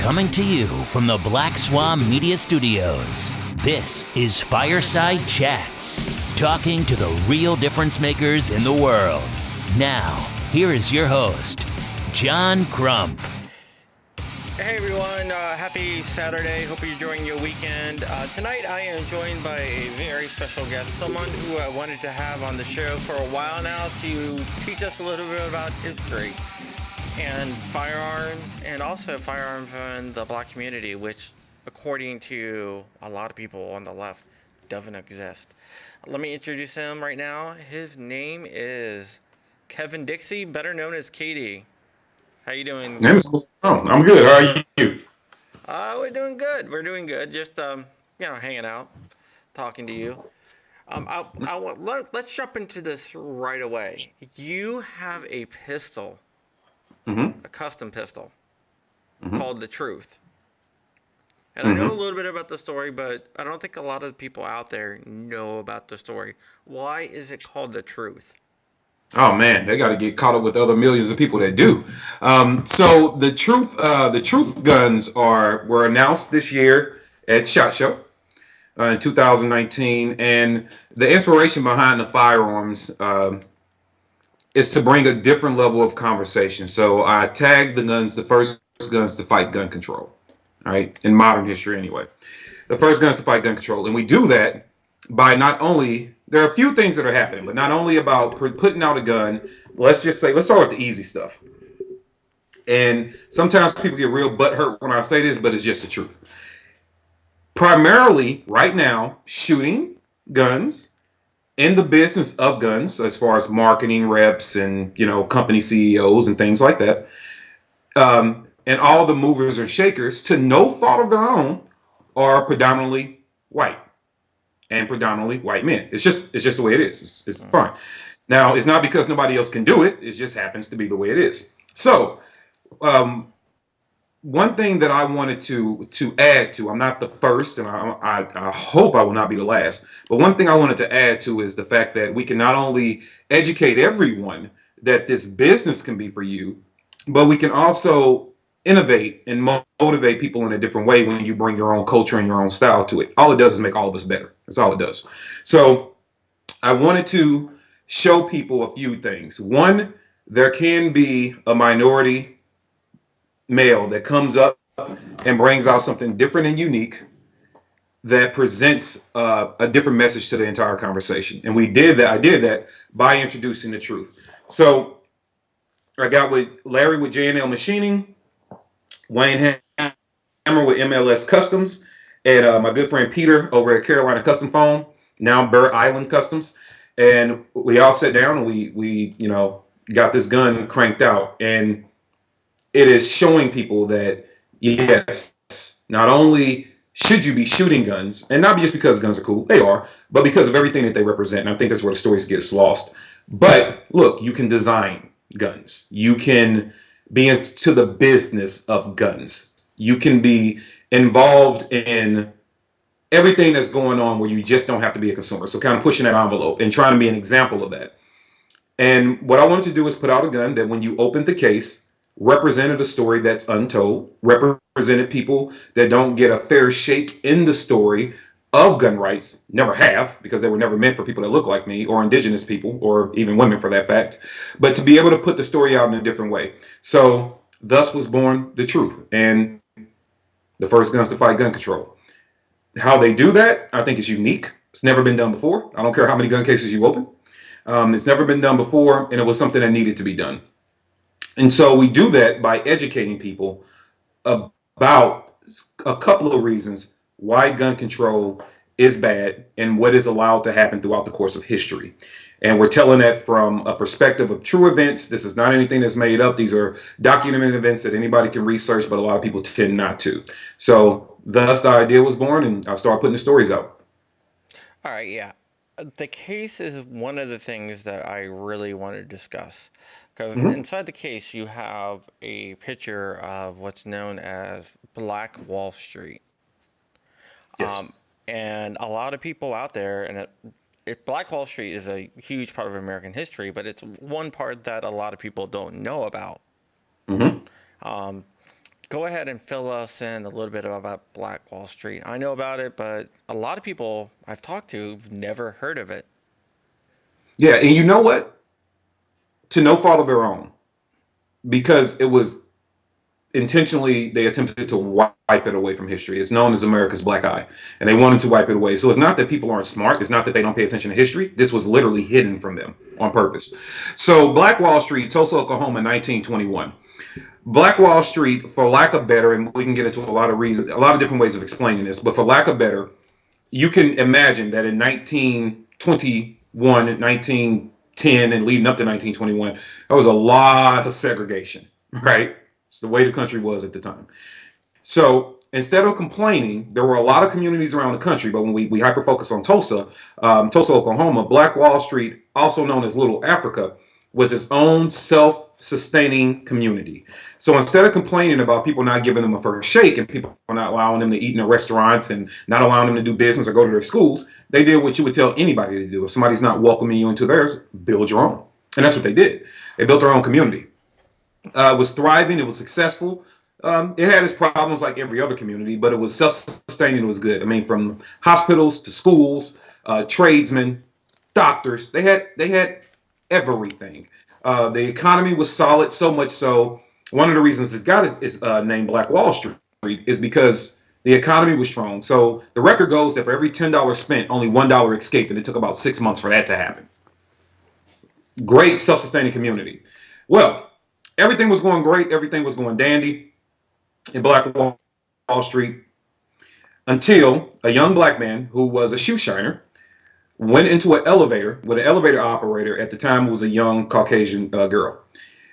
Coming to you from the Black Swan Media Studios, this is Fireside Chats, talking to the real difference makers in the world. Now, here is your host, John Crump. Hey everyone, happy Saturday. Hope you're enjoying your weekend. Tonight I am joined by a very special guest, someone who I wanted to have on the show for a while now to teach us a little bit about history and firearms, and also firearms in the black community, which, according to a lot of people on the left, doesn't exist. Let me introduce him right now. His name is Kevin Dixie, better known as KD. How you doing? I'm good. How are you? We're doing good. We're doing good. Just hanging out, talking to you. Let's jump into this right away. You have a pistol, a custom pistol, called the Truth. And I know a little bit about the story, but I don't think a lot of people out there know about the story. Why is it called the Truth? Oh man, they got to get caught up with other millions of people that do. So the truth guns were announced this year at SHOT Show in 2019, and the inspiration behind the firearms is to bring a different level of conversation. So I tagged the guns, the first guns to fight gun control, all right, in modern history anyway. The first guns to fight gun control, and we do that by not only, there are a few things that are happening, but not only about putting out a gun. Let's start with the easy stuff. And sometimes people get real butthurt when I say this, but it's just the truth. Primarily, right now, shooting guns in the business of guns, as far as marketing reps and company CEOs and things like that, and all the movers and shakers, to no fault of their own, are predominantly white. And predominantly white men. It's just the way it is. It's fine. Now, it's not because nobody else can do it. It just happens to be the way it is. So, one thing that I wanted to add to, I'm not the first, and I hope I will not be the last, but one thing I wanted to add to is the fact that we can not only educate everyone that this business can be for you, but we can also innovate and motivate people in a different way when you bring your own culture and your own style to it. All it does is make all of us better. That's all it does. So I wanted to show people a few things. One, there can be a minority male that comes up and brings out something different and unique that presents a different message to the entire conversation. And I did that by introducing the truth. So I got with Larry with J&L Machining, Wayne Hammer with MLS Customs, and my good friend Peter over at Carolina Custom Foam, now Burr Island Customs. And we all sat down and we got this gun cranked out. And it is showing people that, yes, not only should you be shooting guns, and not just because guns are cool, they are, but because of everything that they represent. And I think that's where the stories gets lost. But look, you can design guns. You can be into the business of guns. You can be involved in everything that's going on where you just don't have to be a consumer. So kind of pushing that envelope and trying to be an example of that. And what I wanted to do is put out a gun that when you opened the case, represented a story that's untold, represented people that don't get a fair shake in the story of gun rights, never have, because they were never meant for people that look like me or indigenous people or even women for that fact, but to be able to put the story out in a different way. So thus was born the Truth and the first guns to fight gun control. How they do that, I think, is unique. It's never been done before. I don't care how many gun cases you open. It's never been done before, and it was something that needed to be done. And so we do that by educating people about a couple of reasons why gun control is bad and what is allowed to happen throughout the course of history. And we're telling that from a perspective of true events. This is not anything that's made up. These are documented events that anybody can research, but a lot of people tend not to. So thus the idea was born, and I started putting the stories out. All right, yeah. The case is one of the things that I really want to discuss. Because inside the case, you have a picture of what's known as Black Wall Street. Yes. And a lot of people out there, and Black Wall Street is a huge part of American history, but it's one part that a lot of people don't know about. go ahead and fill us in a little bit about Black Wall Street. I know about it, but a lot of people I've talked to have never heard of it. Yeah, and you know what? To no fault of their own, because it was intentionally they attempted to wipe it away from history. It's known as America's black eye, and they wanted to wipe it away. So it's not that people aren't smart. It's not that they don't pay attention to history. This was literally hidden from them on purpose. So Black Wall Street, Tulsa, Oklahoma, 1921. Black Wall Street, for lack of better, and we can get into a lot of reasons, a lot of different ways of explaining this, but for lack of better, you can imagine that in 1921, 1910, and leading up to 1921, there was a lot of segregation, right? It's the way the country was at the time. So instead of complaining, there were a lot of communities around the country, but when we hyper focus on Tulsa, Tulsa, Oklahoma, Black Wall Street, also known as Little Africa, was its own self-sustaining community. So instead of complaining about people not giving them a fair shake and people not allowing them to eat in their restaurants and not allowing them to do business or go to their schools, they did what you would tell anybody to do. If somebody's not welcoming you into theirs, build your own. And that's what they did. They built their own community. It was thriving. It was successful. It had its problems like every other community, but it was self-sustaining. It was good. I mean, from hospitals to schools, tradesmen, doctors, they had everything. The economy was solid, so much so. One of the reasons it got is named Black Wall Street is because the economy was strong. So the record goes that for every $10 spent, only $1 escaped, and it took about 6 months for that to happen. Great self-sustaining community. Well, everything was going great. Everything was going dandy in Black Wall Street until a young black man who was a shoe shiner went into an elevator with an elevator operator. At the time, it was a young Caucasian girl.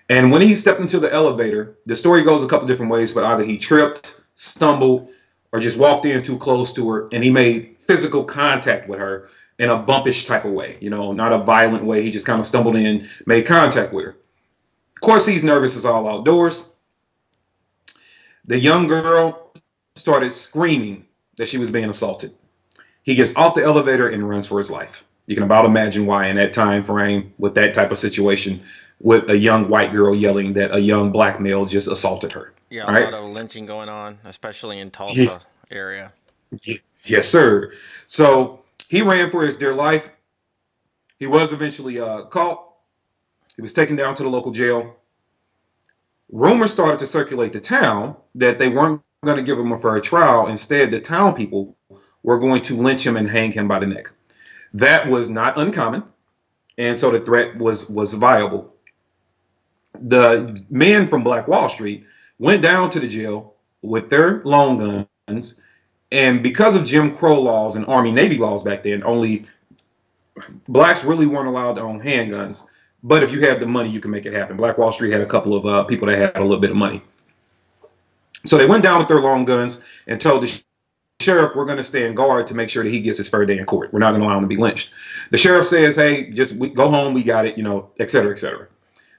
And when he stepped into the elevator, the story goes a couple different ways, but either he tripped, stumbled, or just walked in too close to her, and he made physical contact with her in a bumpish type of way, not a violent way. He just kind of stumbled in, made contact with her. Of course, he's nervous. It's all outdoors. The young girl started screaming that she was being assaulted. He gets off the elevator and runs for his life. You can about imagine why in that time frame with that type of situation, with a young white girl yelling that a young black male just assaulted her. Yeah, a lot of lynching going on, especially in Tulsa area. Yes, sir. So he ran for his dear life. He was eventually caught. He was taken down to the local jail. Rumors started to circulate the town that they weren't going to give him a fair trial. Instead, the town people were going to lynch him and hang him by the neck. That was not uncommon, and so the threat was viable. The men from Black Wall Street went down to the jail with their long guns, and because of Jim Crow laws and Army Navy laws back then, only blacks really weren't allowed to own handguns. But if you had the money, you can make it happen. Black Wall Street had a couple of people that had a little bit of money. So they went down with their long guns and told the sheriff, we're going to stand guard to make sure that he gets his fair day in court. We're not going to allow him to be lynched. The sheriff says, hey, just go home. We got it, et cetera, et cetera.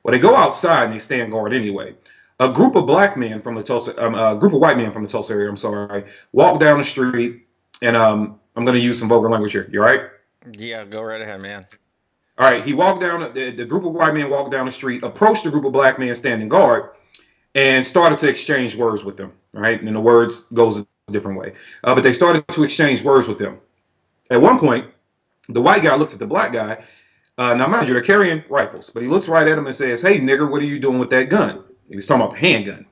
Well, they go outside and they stand guard anyway. A group of black men from the Tulsa, a group of white men from the Tulsa area, walk down the street, and I'm going to use some vulgar language here. You all right? Yeah, go right ahead, man. All right, he walked down, the group of white men walked down the street, approached the group of black men standing guard, and started to exchange words with them, right? And the words goes a different way. But they started to exchange words with them. At one point, the white guy looks at the black guy. Now, mind you, they're carrying rifles, but he looks right at him and says, hey, nigger, what are you doing with that gun? He was talking about the handgun.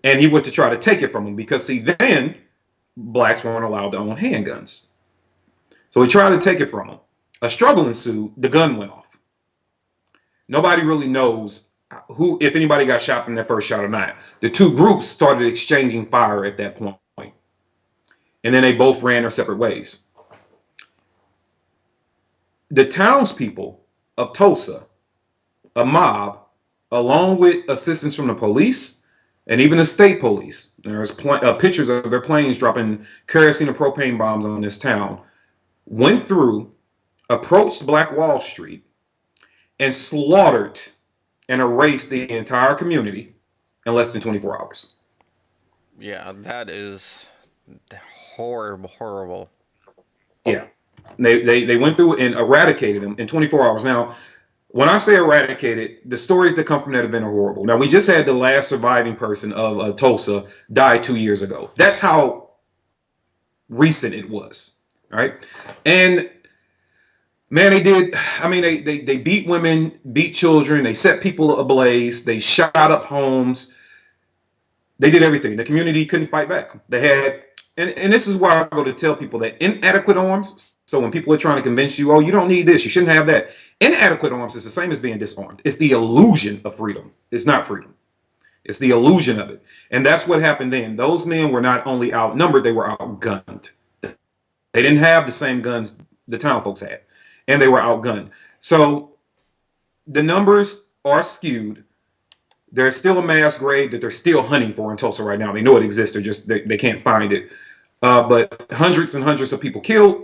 And he went to try to take it from him because, see, then blacks weren't allowed to own handguns. So he tried to take it from him. A struggle ensued. The gun went off. Nobody really knows who, if anybody got shot from that first shot or not. The two groups started exchanging fire at that point. And then they both ran their separate ways. The townspeople of Tulsa, a mob, along with assistance from the police and even the state police, there's pictures of their planes dropping kerosene and propane bombs on this town, went through, approached Black Wall Street, and slaughtered and erased the entire community in less than 24 hours. Yeah, that is horrible. Yeah. They went through and eradicated them in 24 hours. Now, when I say eradicated, the stories that come from that event are horrible. Now, we just had the last surviving person of Tulsa die 2 years ago. That's how recent it was, right? And man, they did. I mean, they beat women, beat children. They set people ablaze. They shot up homes. They did everything. The community couldn't fight back. They had, and this is why I go to tell people that inadequate arms. So when people are trying to convince you, oh, you don't need this, you shouldn't have that. Inadequate arms is the same as being disarmed. It's the illusion of freedom. It's not freedom. It's the illusion of it. And that's what happened then. Those men were not only outnumbered, they were outgunned. They didn't have the same guns the town folks had, and they were outgunned. So the numbers are skewed. There's still a mass grave that they're still hunting for in Tulsa right now. They know it exists. They're just they can't find it. But hundreds and hundreds of people killed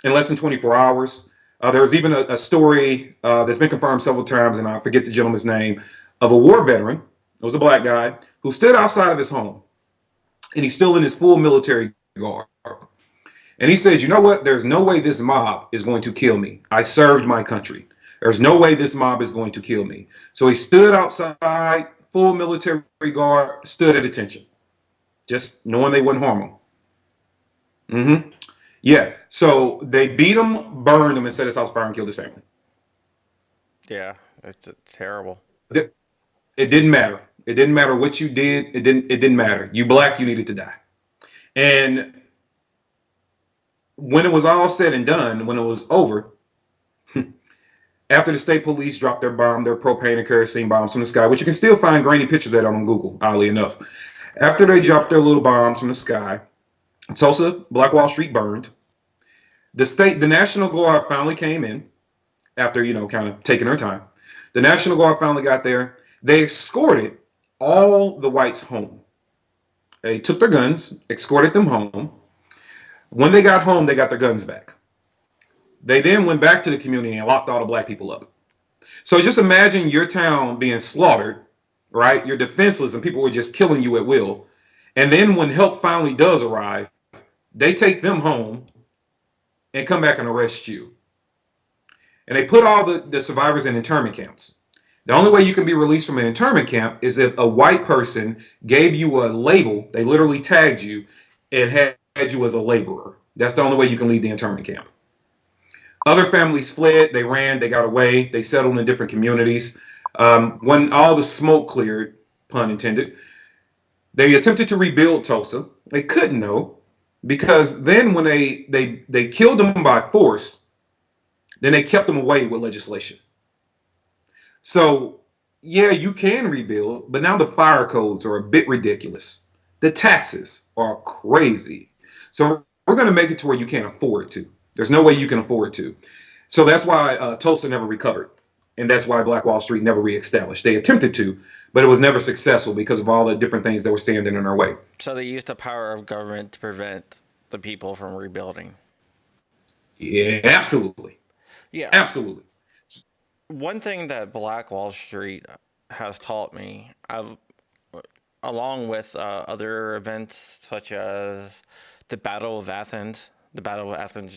in less than 24 hours. There was even a story that's been confirmed several times, and I forget the gentleman's name, of a war veteran. It was a black guy who stood outside of his home, and he's still in his full military garb. And he says, you know what? There's no way this mob is going to kill me. I served my country. There's no way this mob is going to kill me. So he stood outside, full military guard, stood at attention, just knowing they wouldn't harm him. Yeah. So they beat him, burned him, and set his house fire and killed his family. Yeah, it's terrible. It didn't matter. It didn't matter what you did. It didn't matter. You black, you needed to die. And when it was all said and done, when it was over, after the state police dropped their propane and kerosene bombs from the sky, which you can still find grainy pictures of that on Google, oddly enough. After they dropped their little bombs from the sky, Tulsa, Black Wall Street burned. The National Guard finally came in after, kind of taking their time. The National Guard finally got there. They escorted all the whites home. They took their guns, escorted them home. When they got home, they got their guns back. They then went back to the community and locked all the black people up. So just imagine your town being slaughtered, right? You're defenseless and people were just killing you at will. And then when help finally does arrive, they take them home and come back and arrest you. And they put all the survivors in internment camps. The only way you can be released from an internment camp is if a white person gave you a label, they literally tagged you and had you as a laborer. That's the only way you can leave the internment camp. Other families fled, they ran, they got away, they settled in different communities. When all the smoke cleared, pun intended, they attempted to rebuild Tulsa. They couldn't though, because then when they killed them by force, then they kept them away with legislation. So yeah, you can rebuild, but now the fire codes are a bit ridiculous. The taxes are crazy. So we're going to make it to where you can't afford to. There's no way you can afford to. So that's why Tulsa never recovered. And that's why Black Wall Street never reestablished. They attempted to, but it was never successful because of all the different things that were standing in our way. So they used the power of government to prevent the people from rebuilding. Yeah, absolutely. Yeah. Absolutely. One thing that Black Wall Street has taught me, along with other events such as the Battle of Athens,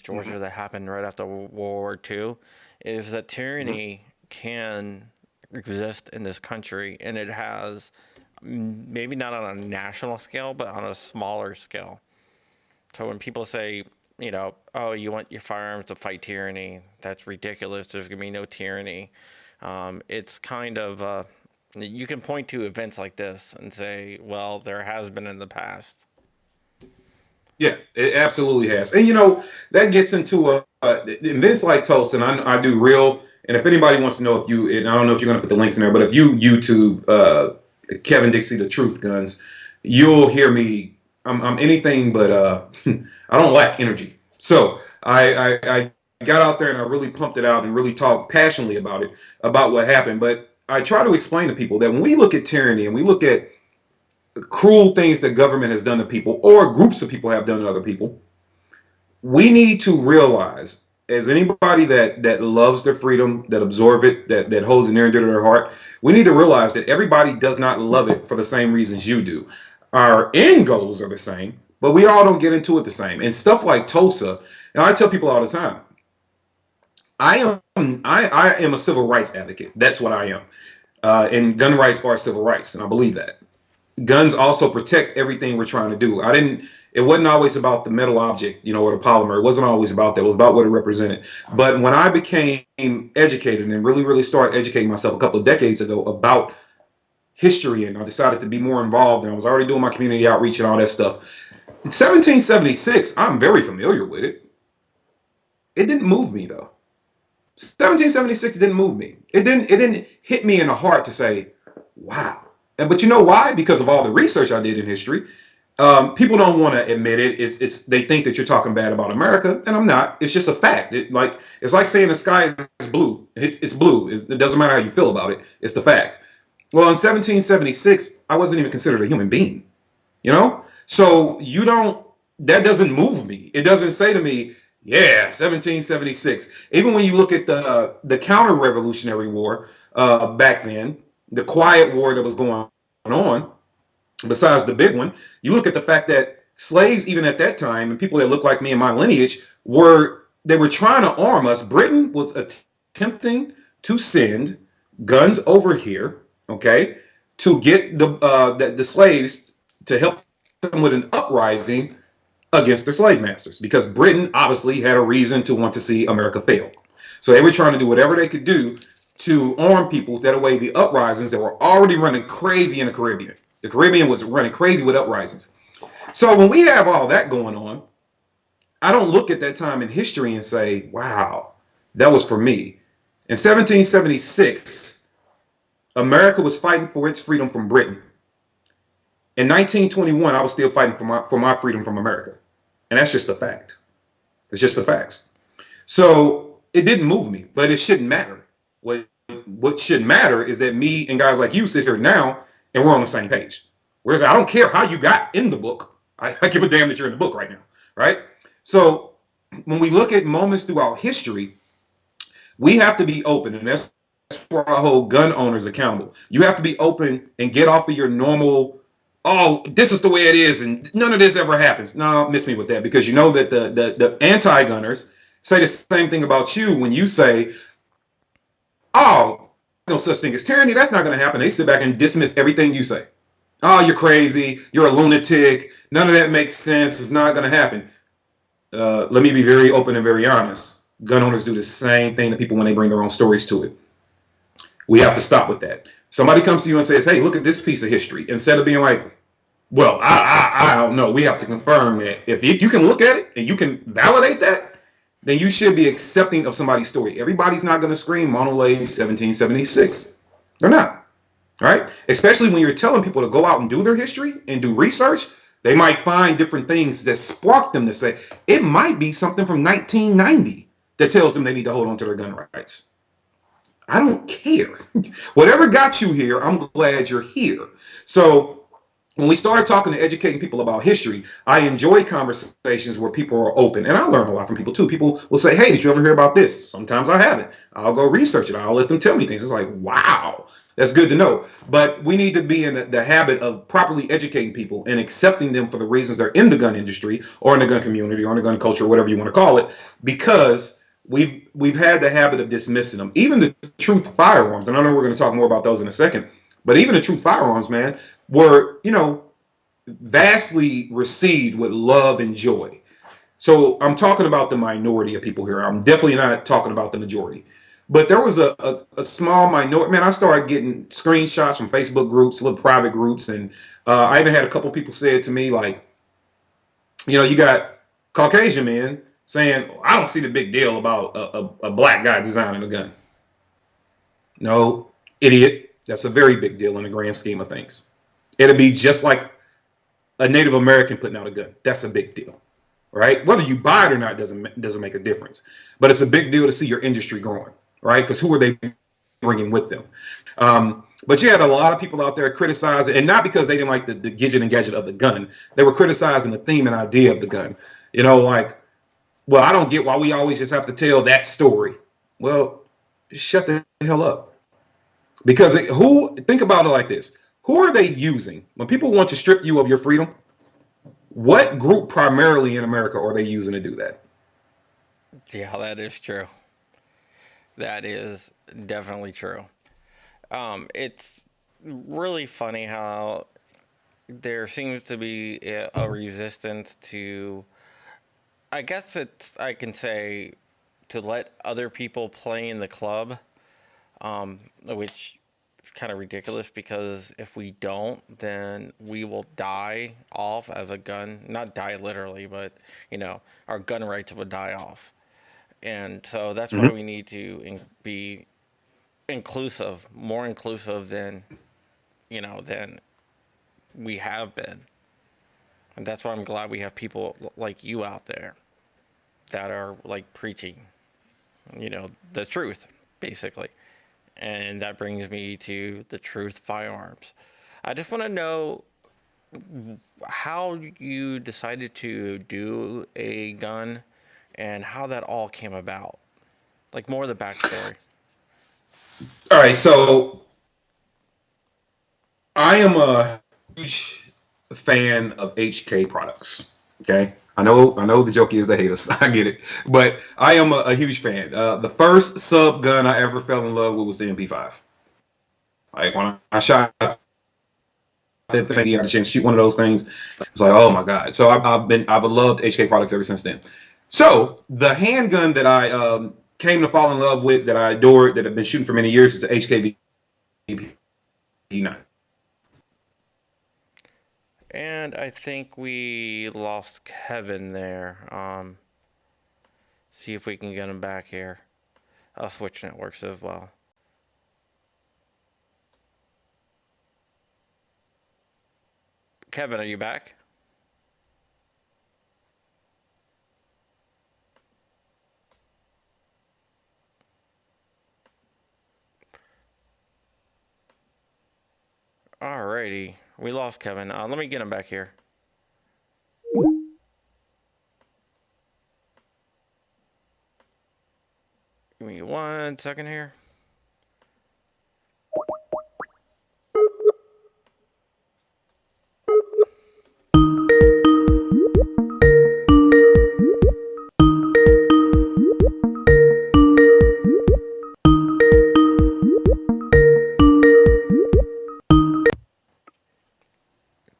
Georgia, that happened right after World War II, is that tyranny can exist in this country, and it has, maybe not on a national scale, but on a smaller scale. So when people say, oh, you want your firearms to fight tyranny, that's ridiculous, there's going to be no tyranny. It's kind of, you can point to events like this and say, well, there has been in the past. Yeah, it absolutely has. And, that gets into events like Tulsa, and I do real, and if anybody wants to know and I don't know if you're going to put the links in there, but if you YouTube Kevin Dixie, the Truth Guns, you'll hear me. I'm anything but, I don't lack energy. So I got out there and I really pumped it out and really talked passionately about it, about what happened. But I try to explain to people that when we look at tyranny and we look at cruel things that government has done to people or groups of people have done to other people, we need to realize, as anybody that loves their freedom, that absorb it, that holds it near and dear to their heart, we need to realize that everybody does not love it for the same reasons you do. Our end goals are the same, but we all don't get into it the same. And stuff like Tulsa, and I tell people all the time, I am a civil rights advocate. That's what I am. And gun rights are civil rights, and I believe that. Guns also protect everything we're trying to do. It wasn't always about the metal object, or the polymer. It wasn't always about that. It was about what it represented. But when I became educated and really, really started educating myself a couple of decades ago about history, and I decided to be more involved, and I was already doing my community outreach and all that stuff. In 1776, I'm very familiar with it. It didn't move me though. 1776 didn't move me. It didn't hit me in the heart to say, wow. But you know why? Because of all the research I did in history. People don't want to admit it. They think that you're talking bad about America, and I'm not. It's just a fact. It's like saying the sky is blue. It's blue. It doesn't matter how you feel about it. It's the fact. Well, in 1776, I wasn't even considered a human being. So that doesn't move me. It doesn't say to me, yeah, 1776. Even when you look at the counter-revolutionary war back then, the quiet war that was going on, besides the big one, you look at the fact that slaves, even at that time, and people that look like me in my lineage, were trying to arm us. Britain was attempting to send guns over here, okay, to get the slaves to help them with an uprising against their slave masters, because Britain obviously had a reason to want to see America fail. So they were trying to do whatever they could do to arm people. That way, the uprisings that were already running crazy in the Caribbean. The Caribbean was running crazy with uprisings. So when we have all that going on, I don't look at that time in history and say, wow, that was for me. In 1776, America was fighting for its freedom from Britain. In 1921, I was still fighting for my freedom from America. And that's just a fact. It's just the facts. So it didn't move me, but it shouldn't matter. What should matter is that me and guys like you sit here now and we're on the same page. Whereas I don't care how you got in the book. I give a damn that you're in the book right now, right? So when we look at moments throughout history, we have to be open, and that's where I hold gun owners accountable. You have to be open and get off of your normal, oh, this is the way it is, and none of this ever happens. No, miss me with that, because you know that the anti-gunners say the same thing about you when you say, oh, no such thing as tyranny. That's not going to happen. They sit back and dismiss everything you say. Oh, you're crazy. You're a lunatic. None of that makes sense. It's not going to happen. Let me be very open and very honest. Gun owners do the same thing to people when they bring their own stories to it. We have to stop with that. Somebody comes to you and says, hey, look at this piece of history. Instead of being like, well, I don't know. We have to confirm that. If you can look at it and you can validate that, then you should be accepting of somebody's story. Everybody's not going to scream Monolith 1776. They're not. Right? Especially when you're telling people to go out and do their history and do research. They might find different things that spark them to say, it might be something from 1990 that tells them they need to hold on to their gun rights. I don't care. Whatever got you here, I'm glad you're here. So when we started talking and educating people about history, I enjoy conversations where people are open. And I learn a lot from people too. People will say, hey, did you ever hear about this? Sometimes I haven't. I'll go research it. I'll let them tell me things. It's like, wow, that's good to know. But we need to be in the habit of properly educating people and accepting them for the reasons they're in the gun industry or in the gun community or in the gun culture, whatever you want to call it, because we've had the habit of dismissing them. Even the truth firearms, and I know we're going to talk more about those in a second, but even the truth firearms, man, were, vastly received with love and joy. So I'm talking about the minority of people here. I'm definitely not talking about the majority. But there was a small minority. Man, I started getting screenshots from Facebook groups, little private groups, and I even had a couple people say it to me, like, you got Caucasian men saying, I don't see the big deal about a black guy designing a gun. No, idiot. That's a very big deal in the grand scheme of things. It'll be just like a Native American putting out a gun. That's a big deal, right? Whether you buy it or not doesn't make a difference. But it's a big deal to see your industry growing, right? Because who are they bringing with them? But you had a lot of people out there criticizing, and not because they didn't like the gidget and gadget of the gun. They were criticizing the theme and idea of the gun. Well, I don't get why we always just have to tell that story. Well, shut the hell up. Because think about it like this. Who are they using? When people want to strip you of your freedom, what group primarily in America are they using to do that? Yeah, that is true. That is definitely true. It's really funny how there seems to be a resistance to, I guess I can say, to let other people play in the club, which is kind of ridiculous because if we don't, then we will die off as a gun. Not die literally, but, our gun rights would die off. And so that's why we need to be inclusive, more inclusive than we have been. And that's why I'm glad we have people like you out there that are like preaching, the truth, basically. And that brings me to the Truth Firearms. I just want to know how you decided to do a gun and how that all came about. Like more of the backstory. All right, so I am a huge fan of HK products. Okay, I know the joke is the haters. I get it, but I am a huge fan. The first sub gun I ever fell in love with was the MP5. Like when I shot that thing, I had a chance to shoot one of those things. I was like, oh my god! So I've loved HK products ever since then. So the handgun that I came to fall in love with, that I adored, that I've been shooting for many years, is the HKV9. And I think we lost Kevin there. See if we can get him back here. I'll switch networks as well. Kevin, are you back? Alrighty. We lost Kevin. Let me get him back here. Give me 1 second here.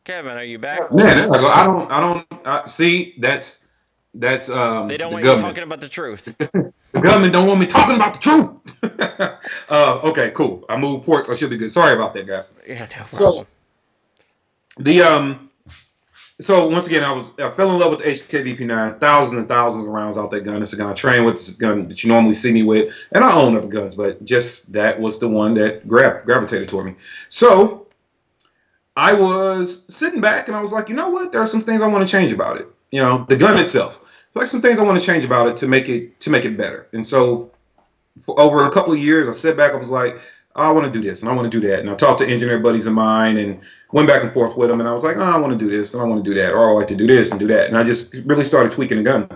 Kevin, are you back? Man, I don't see that's they don't the want government. you talking about the truth. The government don't want me talking about the truth. Okay, cool. I moved ports. I should be good. Sorry about that, guys. Yeah, no problem. So the so once again, I fell in love with the HKVP9. Thousands and thousands of rounds out that gun. It's a gun I train with. It's a gun that you normally see me with, and I own other guns, but just that was the one that gravitated toward me. So I was sitting back and I was like, you know what? There are some things I want to change about it. The gun itself. Like some things I want to change about it to make it better. And so for over a couple of years, I sat back. I was like, oh, I want to do this and I want to do that. And I talked to engineer buddies of mine and went back and forth with them. And I was like, oh, I want to do this and I want to do that, or I like to do this and do that. And I just really started tweaking the gun.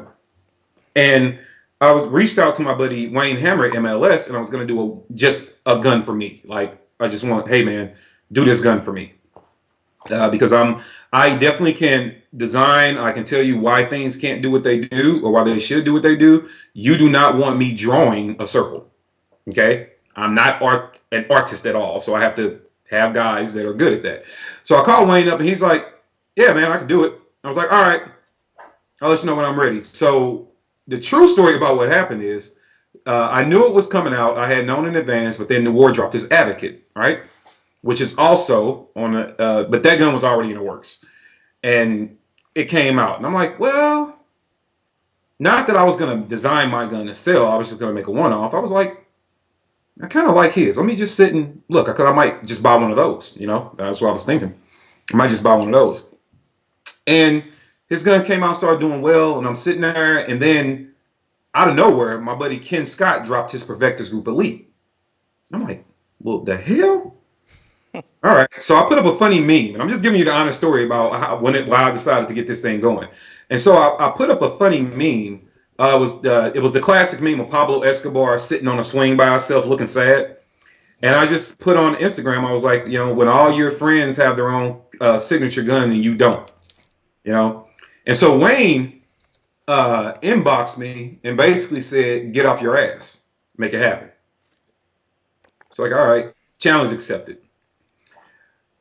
And I reached out to my buddy Wayne Hammer at MLS, and I was going to do just a gun for me. Like I just want, hey man, do this gun for me. Because I definitely can design. I can tell you why things can't do what they do or why they should do what they do. You do not want me drawing a circle. Okay. I'm not an artist at all. So I have to have guys that are good at that. So I called Wayne up and he's like, yeah, man, I can do it. I was like, all right, I'll let you know when I'm ready. So the true story about what happened is I knew it was coming out. I had known in advance, but then the war dropped this Advocate, right? Which is also on but that gun was already in the works. And it came out. And I'm like, well, not that I was going to design my gun to sell. I was just going to make a one-off. I was like, I kind of like his. Let me just sit and look. I might just buy one of those. That's what I was thinking. I might just buy one of those. And his gun came out, started doing well. And I'm sitting there. And then out of nowhere, my buddy Ken Scott dropped his Perfectors Group Elite. I'm like, well, the hell? All right, so I put up a funny meme, and I'm just giving you the honest story about why I decided to get this thing going. And so I put up a funny meme. It was the classic meme of Pablo Escobar sitting on a swing by himself, looking sad. And I just put on Instagram. I was like, when all your friends have their own signature gun and you don't, And so Wayne inboxed me and basically said, "Get off your ass, make it happen." It's like, all right, challenge accepted.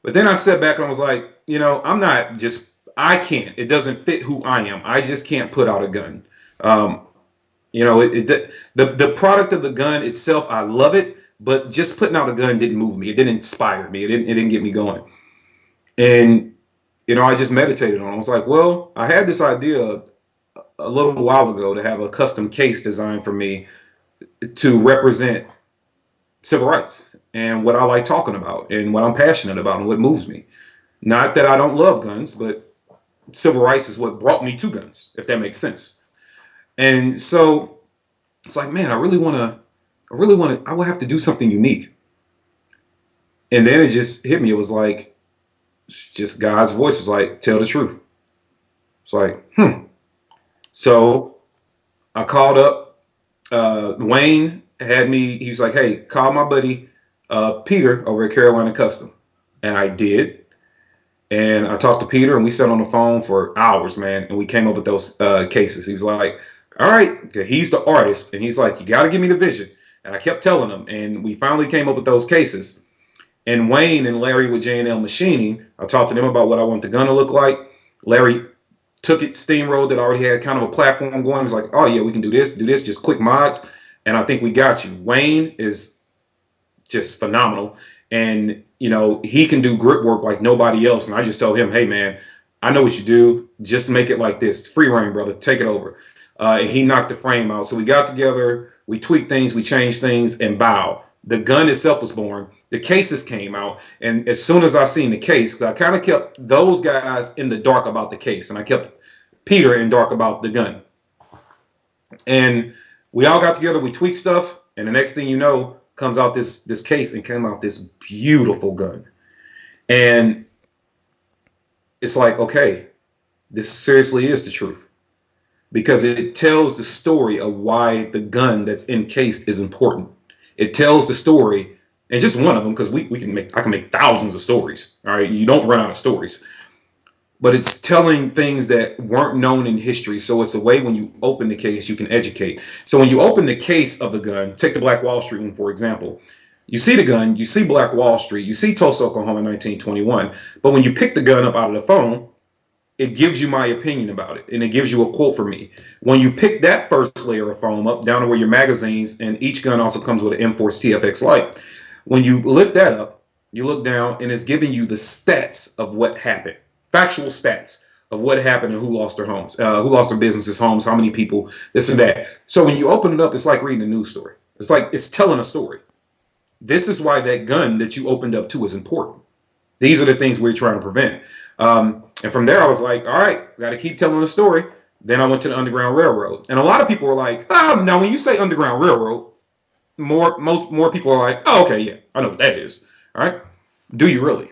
But then I sat back and I was like, I'm not just, I can't. It doesn't fit who I am. I just can't put out a gun. Um, the product of the gun itself, I love it, but just putting out a gun didn't move me. It didn't inspire me. It didn't get me going. And I just meditated on it. I was like, well, I had this idea a little while ago to have a custom case designed for me to represent civil rights and what I like talking about and what I'm passionate about and what moves me. Not that I don't love guns, but civil rights is what brought me to guns, if that makes sense. And so it's like, man, I will have to do something unique. And then it just hit me. It was like, just God's voice was like, tell the truth. It's like, So I called up Wayne. He was like, hey, call my buddy Peter over at Carolina Custom. And I did. And I talked to Peter and we sat on the phone for hours, man. And we came up with those cases. He was like, all right, he's the artist. And he's like, you got to give me the vision. And I kept telling him. And we finally came up with those cases. And Wayne and Larry with J&L Machining, I talked to them about what I want the gun to look like. Larry took it, steamrolled it, already had kind of a platform going. He was like, oh, yeah, we can do this, just quick mods. And I think we got you. Wayne is just phenomenal. And, he can do grip work like nobody else. And I just told him, hey, man, I know what you do. Just make it like this. Free reign, brother. Take it over. And he knocked the frame out. So we got together. We tweaked things. We changed things. And bow. The gun itself was born. The cases came out. And as soon as I seen the case, because I kind of kept those guys in the dark about the case. And I kept Peter in dark about the gun. And we all got together. We tweaked stuff. And the next thing you know, comes out this case and came out this beautiful gun. And it's like, okay, this seriously is the truth. Because it tells the story of why the gun that's encased is important. It tells the story, and just one of them, because I can make thousands of stories. All right, you don't run out of stories. But it's telling things that weren't known in history. So it's a way when you open the case, you can educate. So when you open the case of the gun, take the Black Wall Street one, for example. You see the gun, you see Black Wall Street, you see Tulsa, Oklahoma, 1921. But when you pick the gun up out of the phone, it gives you my opinion about it. And it gives you a quote from me. When you pick that first layer of foam up, down to where your magazines, and each gun also comes with an M4 TFX light. When you lift that up, you look down, and it's giving you the stats of what happened. Factual stats of what happened and who lost their homes, who lost their businesses, homes, how many people, this and that. So when you open it up, it's like reading a news story. It's like it's telling a story. This is why that gun that you opened up to is important. These are the things we're trying to prevent. And from there, I was like, all right, got to keep telling the story. Then I went to the Underground Railroad. And a lot of people were like, now when you say Underground Railroad, more people are like, oh, okay, yeah, I know what that is. All right. Do you really?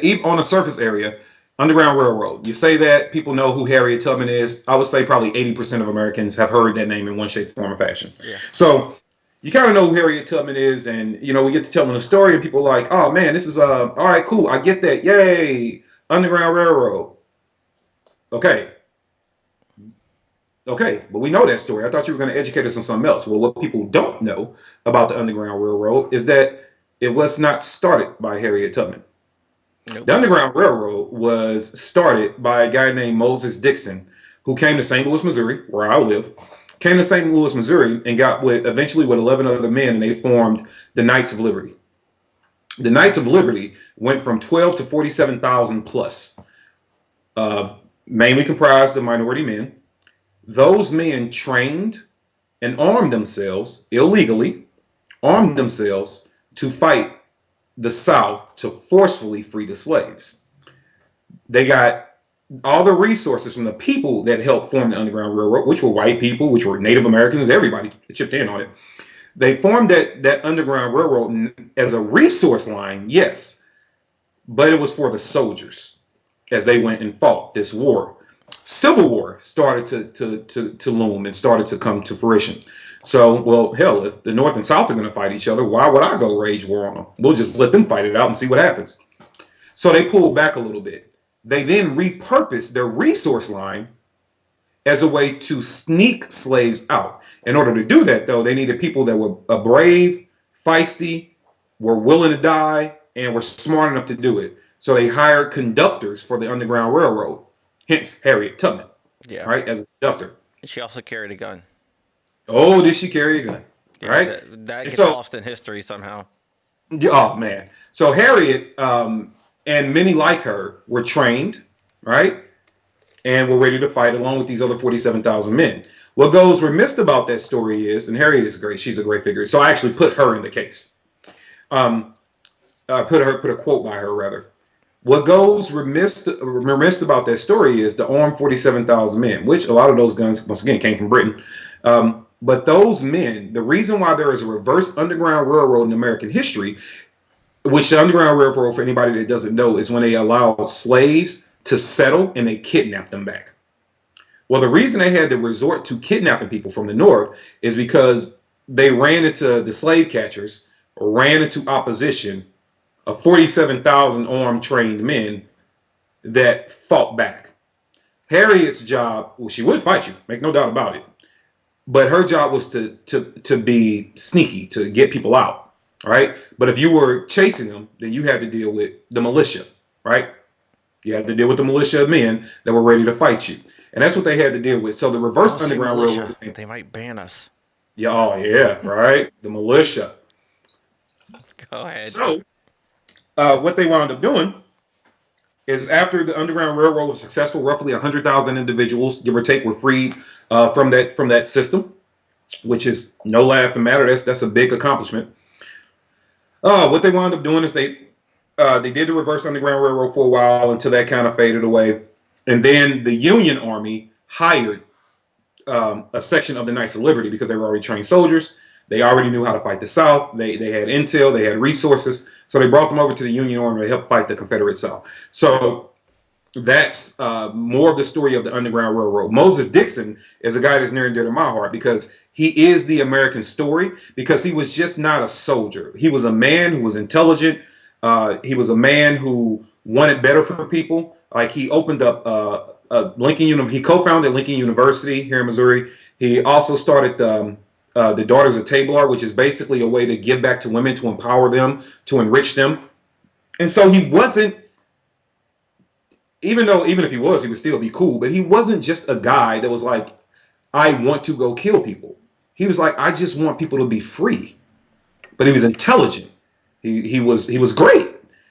Even on a surface area, Underground Railroad, you say that, people know who Harriet Tubman is. I would say probably 80% of Americans have heard that name in one shape, form, or fashion. Yeah. So you kind of know who Harriet Tubman is, and we get to telling the story, and people are like, oh man, this is all right, cool, I get that, yay, Underground Railroad. Okay, but we know that story. I thought you were going to educate us on something else. Well, what people don't know about the Underground Railroad is that it was not started by Harriet Tubman. Nope. The Underground Railroad was started by a guy named Moses Dixon, who came to St. Louis, Missouri, where I live, came to St. Louis, Missouri, and got eventually with 11 other men, and they formed the Knights of Liberty. The Knights of Liberty went from 12 to 47,000 plus, mainly comprised of minority men. Those men trained and armed themselves illegally, to fight the South to forcefully free the slaves. They got all the resources from the people that helped form the Underground Railroad, which were white people, which were Native Americans, everybody chipped in on it. They formed that Underground Railroad as a resource line, yes, but it was for the soldiers as they went and fought this war. Civil War started to loom and started to come to fruition. So, well, hell, if the North and South are going to fight each other, why would I go rage war on them? We'll just let them fight it out and see what happens. So they pulled back a little bit. They then repurposed their resource line as a way to sneak slaves out. In order to do that, though, they needed people that were brave, feisty, were willing to die, and were smart enough to do it. So they hired conductors for the Underground Railroad, hence Harriet Tubman, Yeah. right, as a conductor. She also carried a gun. Oh, did she carry a gun? Yeah, Right? that And gets so, lost in history somehow. oh man. So Harriet and many like her were trained, right? And were ready to fight along with these other 47,000 men. What goes remiss about that story is, and Harriet is great, she's a great figure. So I actually put her in the case. Put a quote by her rather. What goes remiss about that story is the armed 47,000 men, which a lot of those guns, once again, came from Britain. But those men, the reason why there is a reverse Underground Railroad in American history, which the Underground Railroad, for anybody that doesn't know, is when they allowed slaves to settle and they kidnapped them back. Well, the reason they had to resort to kidnapping people from the North is because they ran into the slave catchers, or ran into opposition of 47,000 armed trained men that fought back. Harriet's job, well, she would fight you, make no doubt about it. But her job was to be sneaky, to get people out, right? But if you were chasing them, then you had to deal with the militia, right? You had to deal with the militia of men that were ready to fight you. And that's what they had to deal with. So the reverse Underground Railroad. They might ban us. Yeah, oh yeah, right? The militia. Go ahead. So what they wound up doing is after the Underground Railroad was successful, roughly 100,000 individuals, give or take, were freed from that system, which is no laughing matter. That's a big accomplishment. What they wound up doing is they did the reverse Underground Railroad for a while until that kind of faded away. And then the Union Army hired a section of the Knights of Liberty because they were already trained soldiers. They already knew how to fight the South. They had intel. They had resources. So they brought them over to the Union Army to help fight the Confederate South. So that's more of the story of the Underground Railroad. Moses Dixon is a guy that's near and dear to my heart because he is the American story, because he was just not a soldier. He was a man who was intelligent. He was a man who wanted better for people. Like, he opened up he co-founded Lincoln University here in Missouri. He also started the Daughters of Tabor, which is basically a way to give back to women, to empower them, to enrich them. And so he wasn't, even if he was, he would still be cool, but he wasn't just a guy that was like, I want to go kill people. He was like, I just want people to be free. But he was intelligent. He was great.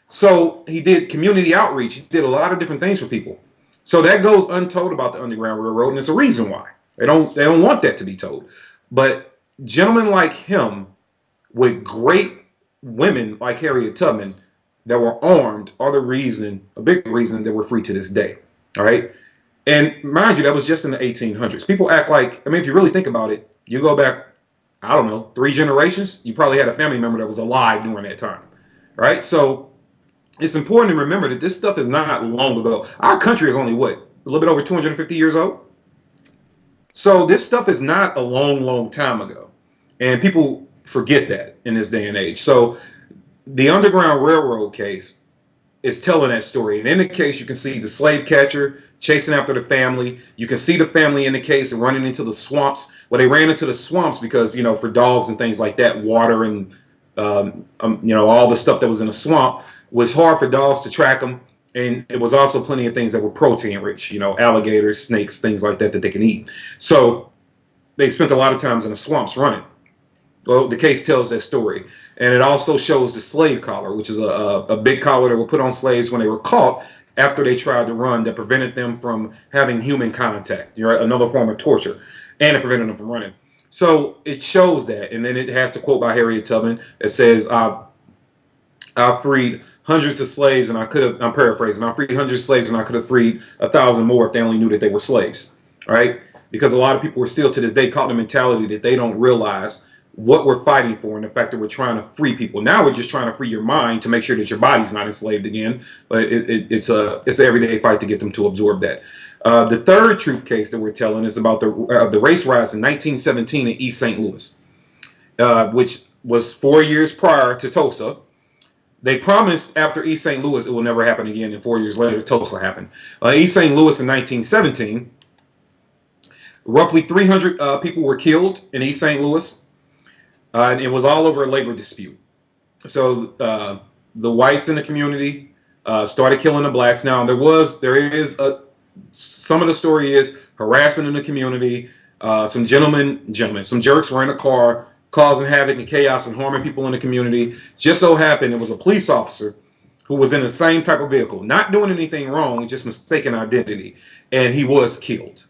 So he did community outreach. He did a lot of different things for people. So that goes untold about the Underground Railroad, and there's a reason why. They don't want that to be told. But gentlemen like him, with great women like Harriet Tubman that were armed, are a big reason that we're free to this day. All right. And mind you, that was just in the 1800s. People act like, if you really think about it, you go back, I don't know, 3 generations, you probably had a family member that was alive during that time. Right. So it's important to remember that this stuff is not long ago. Our country is only, a little bit over 250 years old. So this stuff is not a long, long time ago. And people forget that in this day and age. So the Underground Railroad case is telling that story. And in the case, you can see the slave catcher chasing after the family. You can see the family in the case running into the swamps. Well, they ran into the swamps because, for dogs and things like that, water and, all the stuff that was in the swamp was hard for dogs to track them. And it was also plenty of things that were protein rich, alligators, snakes, things like that they can eat. So they spent a lot of times in the swamps running. Well, the case tells that story. And it also shows the slave collar, which is a big collar that were put on slaves when they were caught after they tried to run, that prevented them from having human contact, another form of torture, and it prevented them from running. So it shows that. And then it has the quote by Harriet Tubman that says, I freed hundreds of slaves, and I'm paraphrasing, I freed hundreds of slaves, and I could have freed 1,000 more if they only knew that they were slaves, right? Because a lot of people are still to this day caught in the mentality that they don't realize what we're fighting for, and the fact that we're trying to free people. Now we're just trying to free your mind to make sure that your body's not enslaved again. But it's an everyday fight to get them to absorb that. The third truth case that we're telling is about the race riots in 1917 in East St. Louis, which was 4 years prior to Tulsa. They promised after East St. Louis it will never happen again, and 4 years later Tulsa happened. East St. Louis in 1917, roughly 300 people were killed in East St. Louis. And it was all over a labor dispute. So the whites in the community started killing the blacks. Now some of the story is harassment in the community. Some some jerks were in a car causing havoc and chaos and harming people in the community. Just so happened it was a police officer who was in the same type of vehicle, not doing anything wrong, just mistaken identity, and he was killed.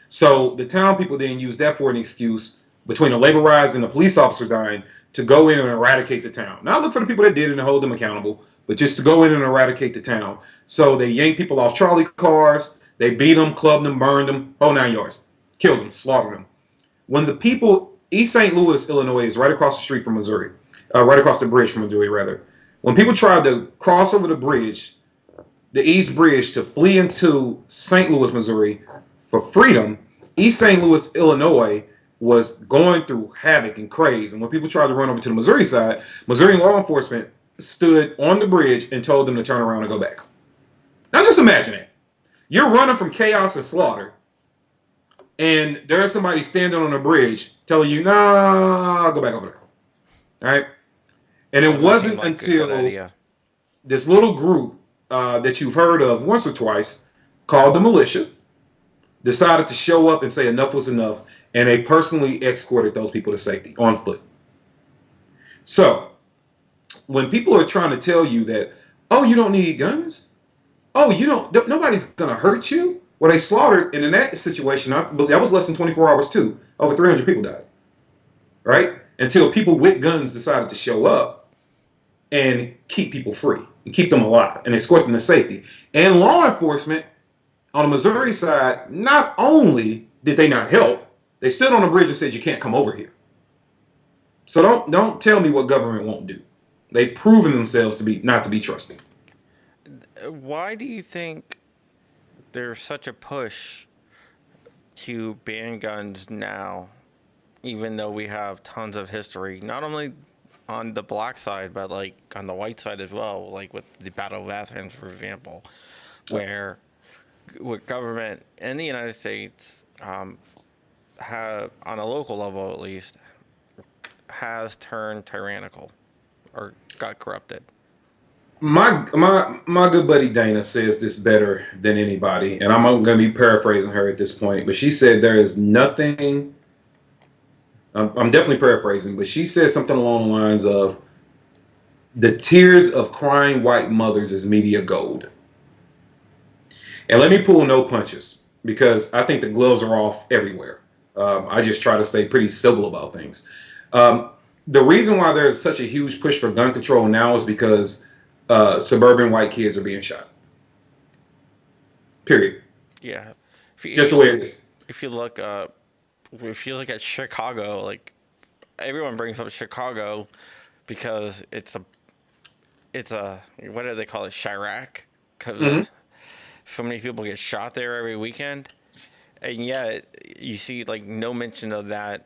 So the town people then used that for an excuse between the labor riots and the police officer dying to go in and eradicate the town. Not look for the people that did it and hold them accountable, but just to go in and eradicate the town. So they yanked people off trolley cars, they beat them, clubbed them, burned them, whole 9 yards, killed them, slaughtered them. When the people, East St. Louis, Illinois is right across the street from Missouri, right across the bridge from Missouri, rather. When people tried to cross over the bridge, the East Bridge, to flee into St. Louis, Missouri for freedom, East St. Louis, Illinois was going through havoc and craze. And when people tried to run over to the Missouri side, Missouri law enforcement stood on the bridge and told them to turn around and go back. Now just imagine it. You're running from chaos and slaughter, and there's somebody standing on a bridge telling you, nah, go back over there. All right? And it wasn't until this little group that you've heard of once or twice called the Militia decided to show up and say enough was enough, and they personally escorted those people to safety on foot. So when people are trying to tell you that, oh, you don't need guns, oh, nobody's going to hurt you. Well, they slaughtered, and in that situation, that was less than 24 hours too. Over 300 people died, right? Until people with guns decided to show up and keep people free and keep them alive and escort them to safety. And law enforcement on the Missouri side, not only did they not help, they stood on the bridge and said, you can't come over here. So don't tell me what government won't do. They've proven themselves not to be trusted. Why do you think there's such a push to ban guns now, even though we have tons of history, not only on the black side, but like on the white side as well, like with the Battle of Athens, for example, where government in the United States have, on a local level at least, has turned tyrannical or got corrupted? My good buddy Dana says this better than anybody, and I'm going to be paraphrasing her at this point, but she said there is nothing, I'm definitely paraphrasing, but she said something along the lines of, the tears of crying white mothers is media gold. And let me pull no punches, because I think the gloves are off everywhere. I just try to stay pretty civil about things. The reason why there is such a huge push for gun control now is because suburban white kids are being shot. Period. Yeah. Just the way it is. If you look at Chicago, like everyone brings up Chicago because it's a what do they call it, Chirac? Because so many people get shot there every weekend, and yet you see like no mention of that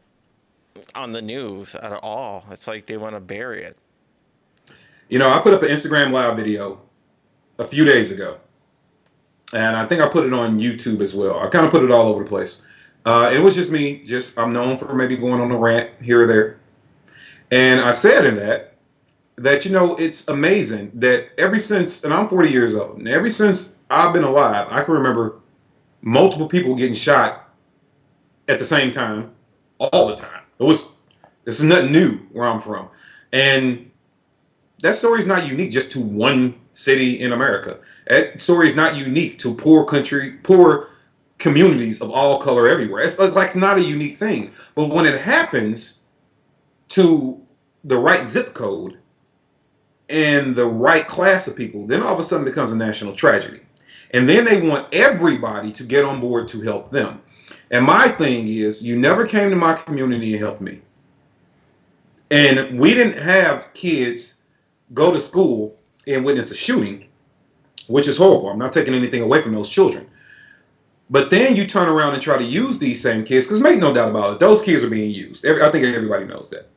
on the news at all. It's like they want to bury it. You know, I put up an Instagram live video a few days ago, and I think I put it on YouTube as well. I kind of put it all over the place. It was just me. I'm known for maybe going on a rant here or there. And I said in that, you know, it's amazing that ever since, and I'm 40 years old, and ever since I've been alive, I can remember multiple people getting shot at the same time, all the time. This is nothing new where I'm from. And that story is not unique just to one city in America. That story is not unique to poor communities of all color everywhere. It's like not a unique thing. But when it happens to the right zip code and the right class of people, then all of a sudden it becomes a national tragedy. And then they want everybody to get on board to help them. And my thing is, you never came to my community and helped me. And we didn't have kids go to school and witness a shooting, which is horrible. I'm not taking anything away from those children. But then you turn around and try to use these same kids, because make no doubt about it, those kids are being used. I think everybody knows that.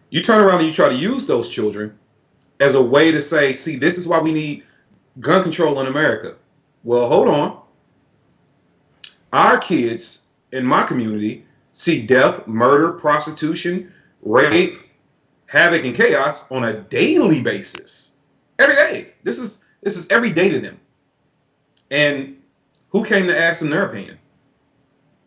You turn around and you try to use those children as a way to say, see, this is why we need gun control in America. Well, hold on. Our kids in my community see death, murder, prostitution, rape, havoc, and chaos on a daily basis. Every day. This is every day to them. And who came to ask them their opinion?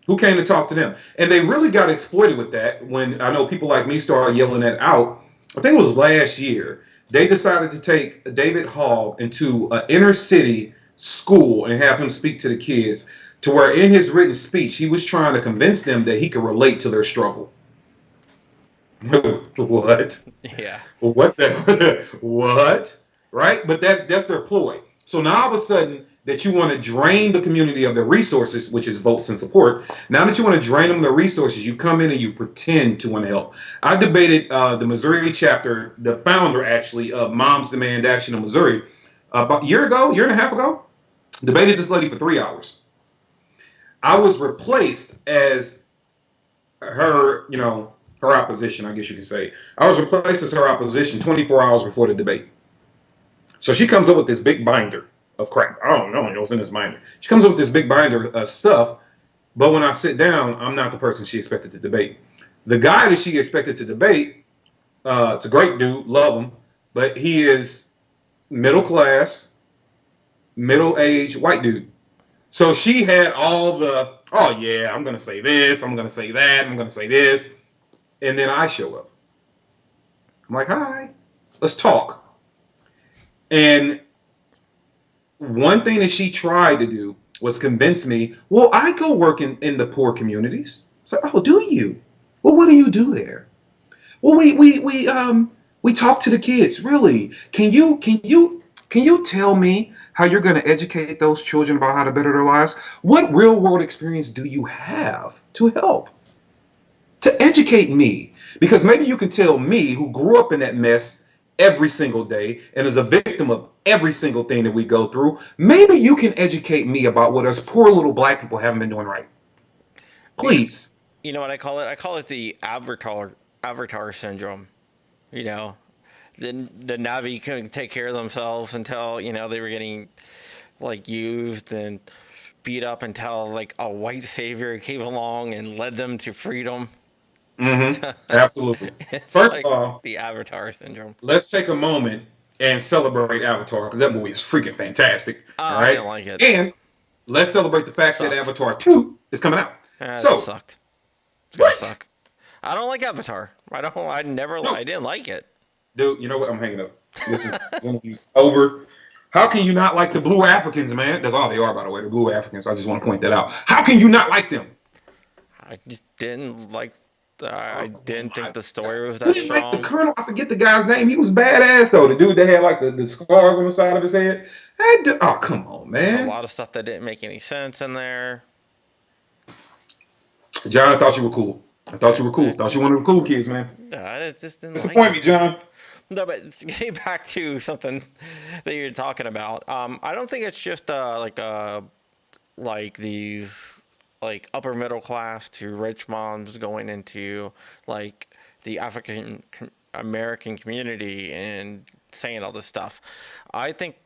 Who came to talk to them? And they really got exploited with that when I know people like me started yelling that out. I think it was last year. They decided to take David Hall into an inner city school and have him speak to the kids, to where in his written speech, he was trying to convince them that he could relate to their struggle. What? Yeah. What the? What? Right? But that's their ploy. So now all of a sudden that you want to drain the community of their resources, which is votes and support. Now that you want to drain them of their resources, you come in and you pretend to want to help. I debated the Missouri chapter, the founder actually of Moms Demand Action in Missouri, about a year and a half ago. Debated this lady for 3 hours. I was replaced as her, her opposition, I guess you could say. I was replaced as her opposition 24 hours before the debate. So she comes up with this big binder of crap. I don't know what's in this binder. She comes up with this big binder of stuff, but when I sit down, I'm not the person she expected to debate. The guy that she expected to debate, it's a great dude, love him, but he is middle class, middle-aged white dude. So she had all the, oh yeah, I'm going to say this, I'm going to say that, I'm going to say this. And then I show up. I'm like, hi, let's talk. And one thing that she tried to do was convince me, well, I go work in the poor communities. So, oh, do you? Well, what do you do there? Well, we talk to the kids. Really? Can you tell me how you're going to educate those children about how to better their lives? What real world experience do you have to help? To educate me? Because maybe you can tell me, who grew up in that mess every single day and is a victim of every single thing that we go through, maybe you can educate me about what us poor little black people haven't been doing right. Please. You know what I call it? I call it the avatar syndrome. The Navi couldn't take care of themselves until, they were getting used and beat up until a white savior came along and led them to freedom. Mm-hmm. Absolutely. First of all, the Avatar syndrome. Let's take a moment and celebrate Avatar, because that movie is freaking fantastic. All right? I didn't like it. And let's celebrate the fact that Avatar 2 is coming out. That so sucked. It's gonna suck. I don't like Avatar. I didn't like it. Dude, you know what? I'm hanging up. This is over. How can you not like the Blue Africans, man? That's all they are, by the way, the Blue Africans. I just want to point that out. How can you not like them? I just didn't like. I didn't think the story was that strong. Like the Colonel, I forget the guy's name. He was badass though. The dude that had the scars on the side of his head. Oh, come on, man. A lot of stuff that didn't make any sense in there. John, I thought you were cool. Thought you were one of the cool kids, man. I just didn't disappoint me, John. No, but getting back to something that you're talking about, I don't think it's just these upper middle class to rich moms going into the African American community and saying all this stuff. I think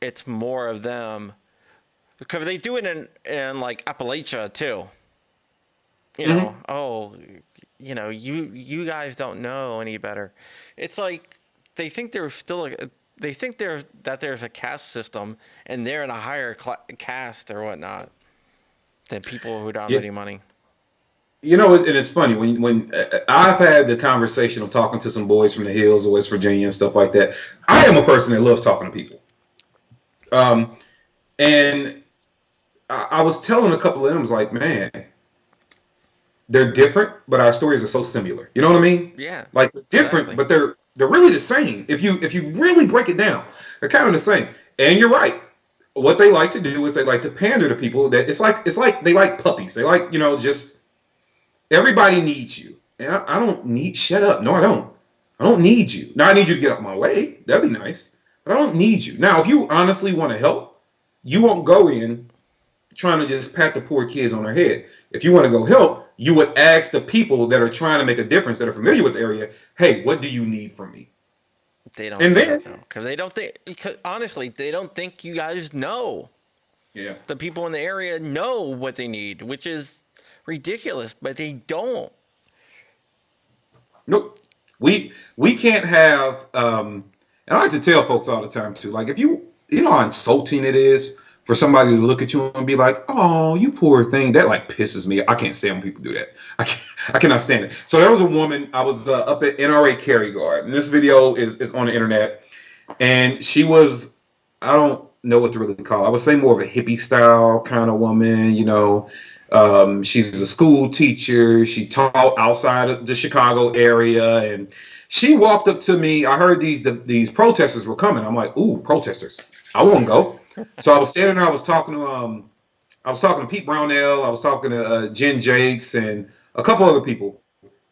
it's more of them because they do it in Appalachia too. You guys don't know any better. It's like they think there's a caste system and they're in a higher caste or whatnot than people who don't have any money. And it's funny when I've had the conversation of talking to some boys from the hills of West Virginia and stuff like that. I am a person that loves talking to people. And I was telling a couple of them, like, man, they're different, but our stories are so similar. You know what I mean? Yeah. Like they're different, exactly. But they're really the same. If you really break it down, they're kind of the same. And you're right. What they like to do is they like to pander to people. That it's like they like puppies. They like just everybody needs you. And I don't need. Shut up. No, I don't. I don't need you. Now I need you to get out my way. That'd be nice. But I don't need you. Now, if you honestly want to help, you won't go in trying to just pat the poor kids on their head. If you want to go help, you would ask the people that are trying to make a difference, that are familiar with the area, hey, what do you need from me? They don't. And then, because they don't think. Because honestly, they don't think you guys know. Yeah. The people in the area know what they need, which is ridiculous, but they don't. Nope. We can't have. And I like to tell folks all the time too. Like if you know how insulting it is for somebody to look at you and be like, "Oh, you poor thing." That like pisses me. I can't stand when people do that. I cannot stand it. So there was a woman. I was up at NRA Carry Guard, and this video is on the internet. And she was, I don't know what to really call it. I would say more of a hippie style kind of woman, you know. She's a school teacher. She taught outside of the Chicago area, and she walked up to me. I heard these protesters were coming. I'm like, ooh, protesters. I won't go. So I was standing there. I was talking to Pete Brownell. I was talking to Jen Jakes and a couple other people.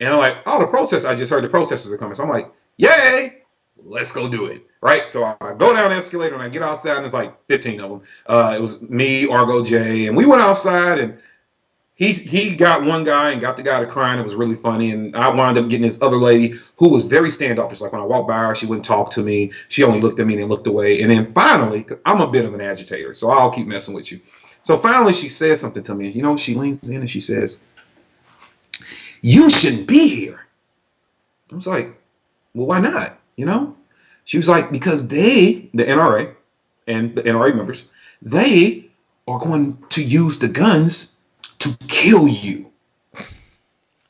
And I'm like, oh, the protesters. I just heard the protesters are coming. So I'm like, yay, let's go do it. Right. So I go down the escalator and I get outside and it's like 15 of them. It was me, Argo J, and we went outside and he got one guy and got the guy to crying. It was really funny. And I wound up getting this other lady who was very standoffish. Like when I walked by her, she wouldn't talk to me. She only looked at me and looked away. And then finally, 'cause I'm a bit of an agitator, so I'll keep messing with you. So finally she says something to me. You know, she leans in and she says, "You shouldn't be here." I was like, well, why not? You know? She was like, because the NRA and the NRA members, they are going to use the guns to kill you.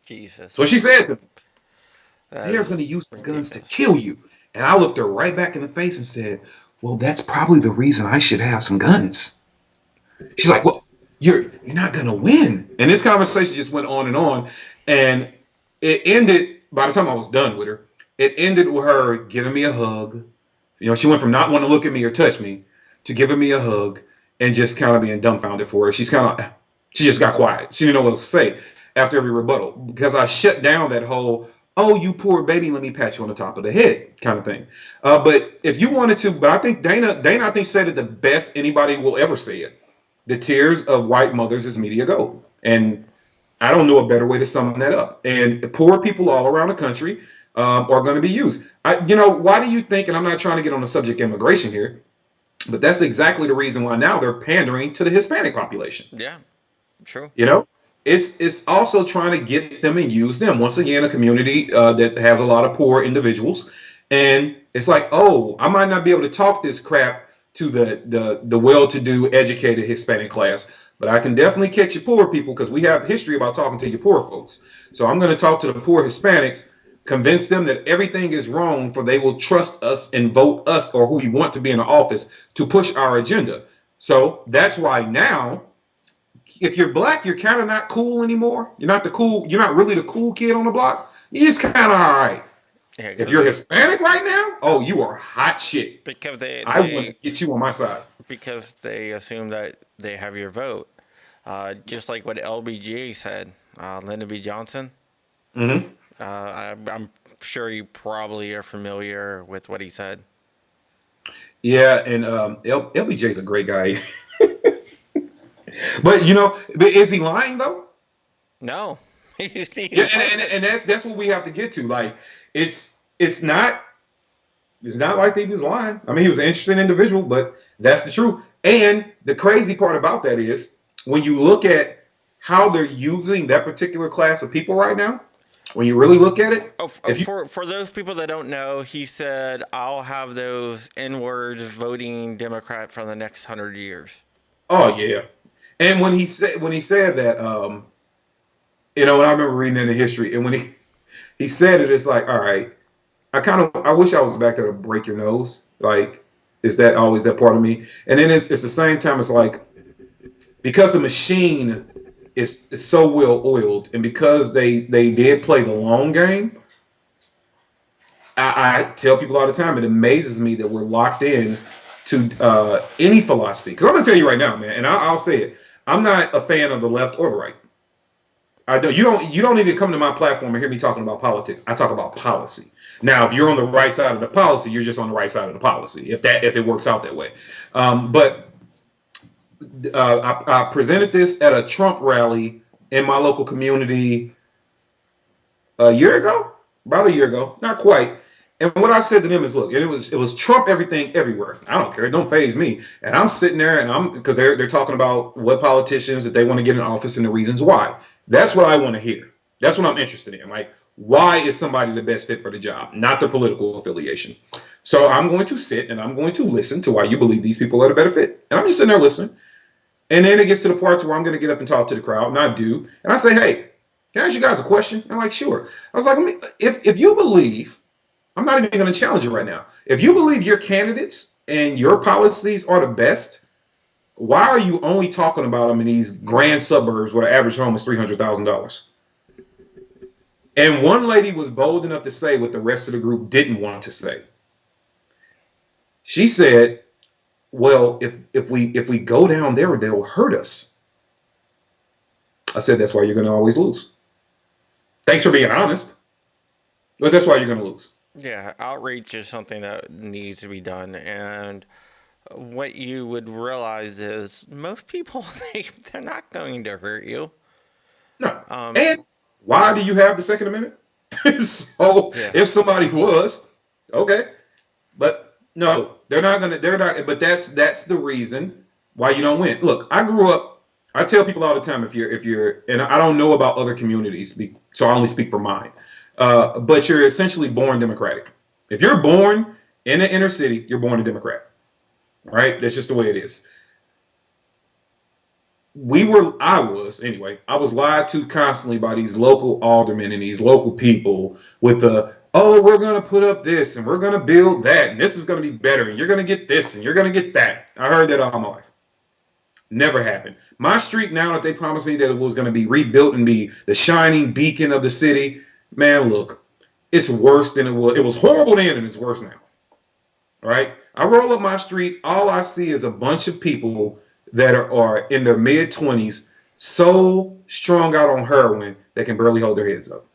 Jesus. So she said to me, That they're is going to use the guns to ridiculous. kill you. And I looked her right back in the face and said, well, that's probably the reason I should have some guns. She's like, well, you're not going to win. And this conversation just went on. And it ended, by the time I was done with her, it ended with her giving me a hug. You know, she went from not wanting to look at me or touch me to giving me a hug and just kind of being dumbfounded for her. She just got quiet. She didn't know what else to say after every rebuttal because I shut down that whole, oh, you poor baby, let me pat you on the top of the head kind of thing. But if you wanted to, but I think Dana, I think said it the best anybody will ever say it. The tears of white mothers is media gold. And I don't know a better way to sum that up. And poor people all around the country are going to be used. Why do you think, and I'm not trying to get on the subject of immigration here, but that's exactly the reason why now they're pandering to the Hispanic population. Yeah, true. You know, it's also trying to get them and use them. Once again, a community that has a lot of poor individuals. And it's like, oh, I might not be able to talk this crap to the well-to-do, educated Hispanic class, but I can definitely catch you poor people because we have history about talking to you poor folks. So I'm going to talk to the poor Hispanics, convince them that everything is wrong, for they will trust us and vote us or who we want to be in the office to push our agenda. So that's why now, if you're black, you're kind of not cool anymore. You're not really the cool kid on the block. You're just kind of all right. Yeah, if you're Hispanic right now, oh, you are hot shit. Because I want to get you on my side. Because they assume that they have your vote. Just like what LBJ said, Lyndon B. Johnson. Mm-hmm. I'm sure you probably are familiar with what he said. Yeah, and LBJ's a great guy. But is he lying though? No. Yeah, and that's what we have to get to. Like, it's not like he was lying. I mean, he was an interesting individual, but that's the truth. And the crazy part about that is when you look at how they're using that particular class of people right now, when you really look at it. For those people that don't know, he said, I'll have those N-words voting Democrat for the next 100 years. Oh, yeah. And when he said that, and I remember reading in the history, and when he said it, it's like, all right, I wish I was back there to break your nose. Like, is that always that part of me? And then it's the same time, it's like, because the machine is so well oiled, and because they did play the long game, I tell people all the time, it amazes me that we're locked in to any philosophy. Because I'm gonna tell you right now, man, and I'll say it, I'm not a fan of the left or the right. You don't need to come to my platform and hear me talking about politics. I talk about policy. Now, if you're on the right side of the policy, you're just on the right side of the policy. If it works out that way, but I presented this at a Trump rally in my local community about a year ago, not quite. And what I said to them is, look, and it was Trump everything everywhere. I don't care. It don't faze me. And I'm sitting there because they're talking about what politicians that they want to get in office and the reasons why. That's what I want to hear. That's what I'm interested in. Like, Why is somebody the best fit for the job, not the political affiliation? So I'm going to sit and I'm going to listen to why you believe these people are the better fit. And I'm just sitting there listening. And then it gets to the part where I'm going to get up and talk to the crowd, and I do. And I say, hey, can I ask you guys a question? And I'm like, sure. I was like, if you believe, I'm not even going to challenge you right now. If you believe your candidates and your policies are the best, why are you only talking about them in these grand suburbs where the average home is $300,000? And one lady was bold enough to say what the rest of the group didn't want to say. She said, well, if we go down there, they'll hurt us. I said, that's why you're going to always lose. Thanks for being honest, but that's why you're going to lose. Yeah, outreach is something that needs to be done. And what you would realize is most people, they're not going to hurt you. No. And why do you have the Second Amendment? So Yeah. if somebody was, okay. But no, they're not. But that's the reason why you don't win. Look, I grew up. I tell people all the time, if you're, and I don't know about other communities, so I only speak for mine. But you're essentially born Democratic. If you're born in the inner city, you're born a Democrat, right? That's just the way it is. I was lied to constantly by these local aldermen and these local people with oh, we're going to put up this and we're going to build that and this is going to be better and you're going to get this and you're going to get that. I heard that all my life. Never happened. My street, now that they promised me that it was going to be rebuilt and be the shining beacon of the city, man, look, it's worse than it was. It was horrible then and it's worse now. Right? I roll up my street, all I see is a bunch of people that are in their mid-20s, so strung out on heroin they can barely hold their heads up,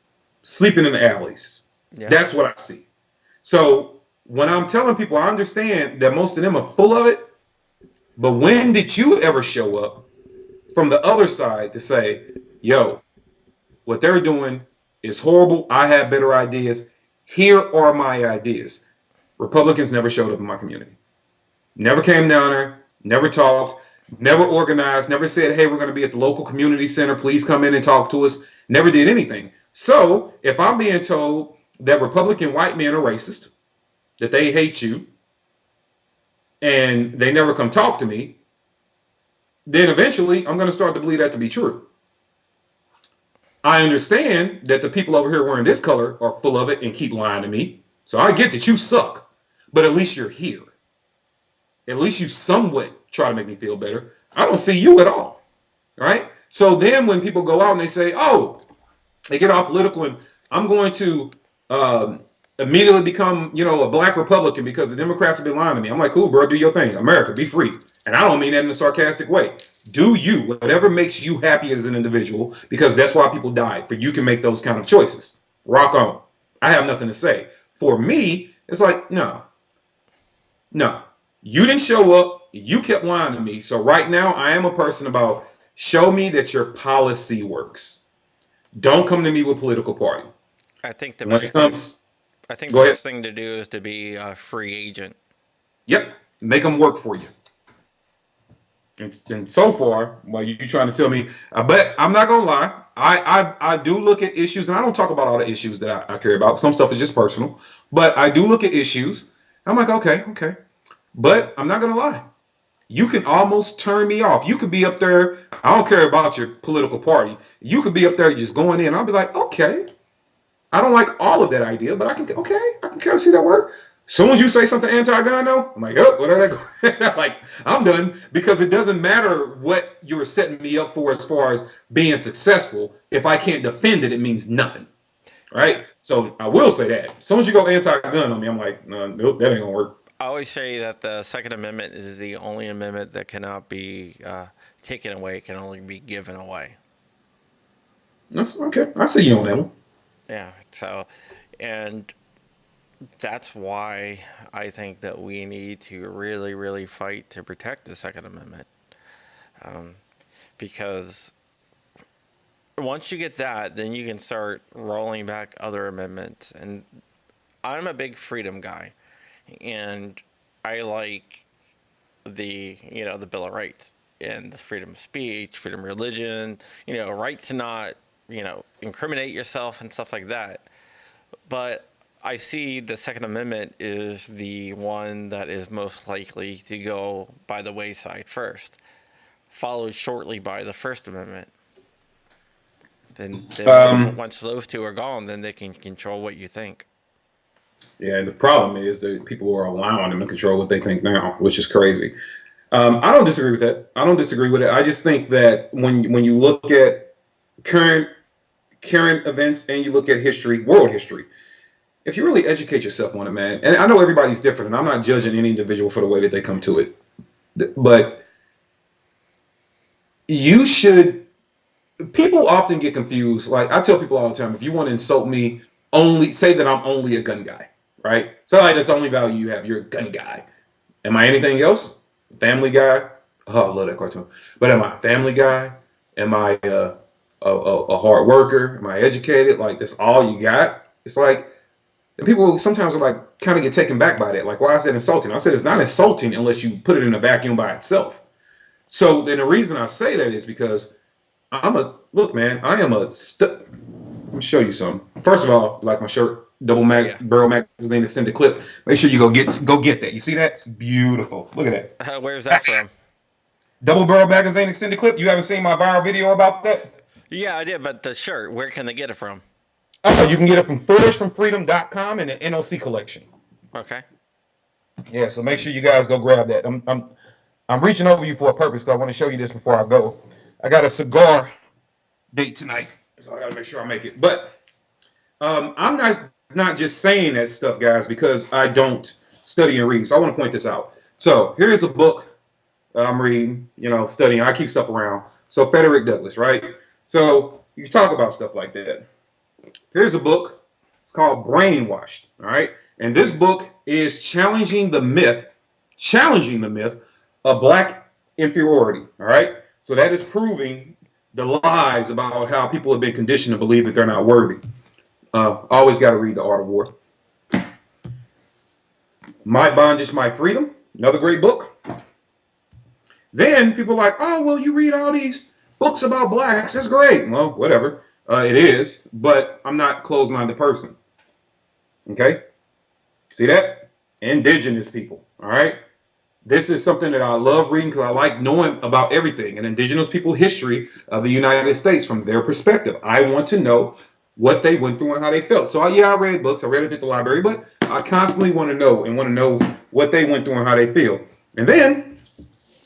sleeping in the alleys. Yeah. That's what I see. So when I'm telling people, I understand that most of them are full of it, but when did you ever show up from the other side to say, yo, what they're doing is horrible. I have better ideas. Here are my ideas. Republicans never showed up in my community. Never came down there, never talked. Never organized, never said, hey, we're going to be at the local community center. Please come in and talk to us. Never did anything. So if I'm being told that Republican white men are racist, that they hate you, and they never come talk to me, then eventually I'm going to start to believe that to be true. I understand that the people over here wearing this color are full of it and keep lying to me. So I get that you suck, but at least you're here. At least you somewhat try to make me feel better. I don't see you at all. Right? So then when people go out and they say, oh, they get all political and I'm going to immediately become, a black Republican because the Democrats have been lying to me. I'm like, cool, bro, do your thing. America, be free. And I don't mean that in a sarcastic way. Do you, whatever makes you happy as an individual, because that's why people died, for you can make those kind of choices. Rock on. I have nothing to say. For me, it's like, no. You didn't show up. You kept lying to me. So right now, I am a person about show me that your policy works. Don't come to me with political party. I think the best thing to do is to be a free agent. Yep. Make them work for you. And so far, while you're trying to tell me, but I'm not going to lie. I do look at issues, and I don't talk about all the issues that I care about. Some stuff is just personal. But I do look at issues. I'm like, okay. But I'm not going to lie. You can almost turn me off. You could be up there. I don't care about your political party. You could be up there just going in. I'll be like, okay. I don't like all of that idea, but I can kind of see that work. As soon as you say something anti-gun, though, I'm like, oh, what are they going? Like, I'm done, because it doesn't matter what you're setting me up for as far as being successful. If I can't defend it, it means nothing. Right? So I will say that. As soon as you go anti-gun on me, I'm like, no, nope, that ain't going to work. I always say that the Second Amendment is the only amendment that cannot be taken away. It can only be given away. That's okay. I see you on that one. Yeah. So, and that's why I think that we need to really, really fight to protect the Second Amendment. Because once you get that, then you can start rolling back other amendments. And I'm a big freedom guy. And I like the Bill of Rights and the freedom of speech, freedom of religion, right to not, incriminate yourself and stuff like that. But I see the Second Amendment is the one that is most likely to go by the wayside first, followed shortly by the First Amendment. Then Um, once those two are gone, then they can control what you think. yeah, the problem is that people are allowing them to control what they think now, which is crazy. I don't disagree with that. I don't disagree with it. I just think that when you look at current current events and you look at history, world history, if you really educate yourself on it, man, and I know everybody's different, and I'm not judging any individual for the way that they come to it, but you should. People often get confused. Like I tell people all the time, if you want to insult me, only say that I'm only a gun guy, right? So like that's the only value you have. You're a gun guy. Am I anything else? Family guy? Oh, I love that cartoon. But am I a family guy? Am I a hard worker? Am I educated? Like that's all you got? It's like and people sometimes are like kind of get taken back by that. Like, why is that insulting? I said it's not insulting unless you put it in a vacuum by itself. So then the reason I say that is because I'm a look, man. I am a. Let me show you something. First of all, like my shirt, double Oh mag yeah. barrel magazine extended clip. Make sure you go get that. You see that? It's beautiful. Look at that. Where's that from? Double barrel magazine extended clip. You haven't seen my viral video about that? Yeah, I did, but the shirt, where can they get it from? Oh, you can get it from foragefromfreedom.com and the NOC collection. Okay. Yeah, so make sure you guys go grab that. I'm reaching over you for a purpose because I want to show you this before I go. I got a cigar date tonight, so I got to make sure I make it. But I'm not just saying that stuff, guys, because I don't study and read. So I want to point this out. So here's a book I'm reading, studying. I keep stuff around. So Frederick Douglass, right? So you talk about stuff like that. Here's a book. It's called Brainwashed. All right. And this book is challenging the myth of black inferiority. All right. So that is proving the lies about how people have been conditioned to believe that they're not worthy. Always got to read The Art of War. My Bondage, My Freedom. Another great book. Then people are like, oh, well, you read all these books about blacks. That's great. Well, whatever. It is, but I'm not a closed-minded person. Okay? See that? Indigenous people. All right? This is something that I love reading because I like knowing about everything and indigenous people history of the United States from their perspective. I want to know what they went through and how they felt. So yeah, I read books. I read it at the library, but I constantly want to know what they went through and how they feel. And then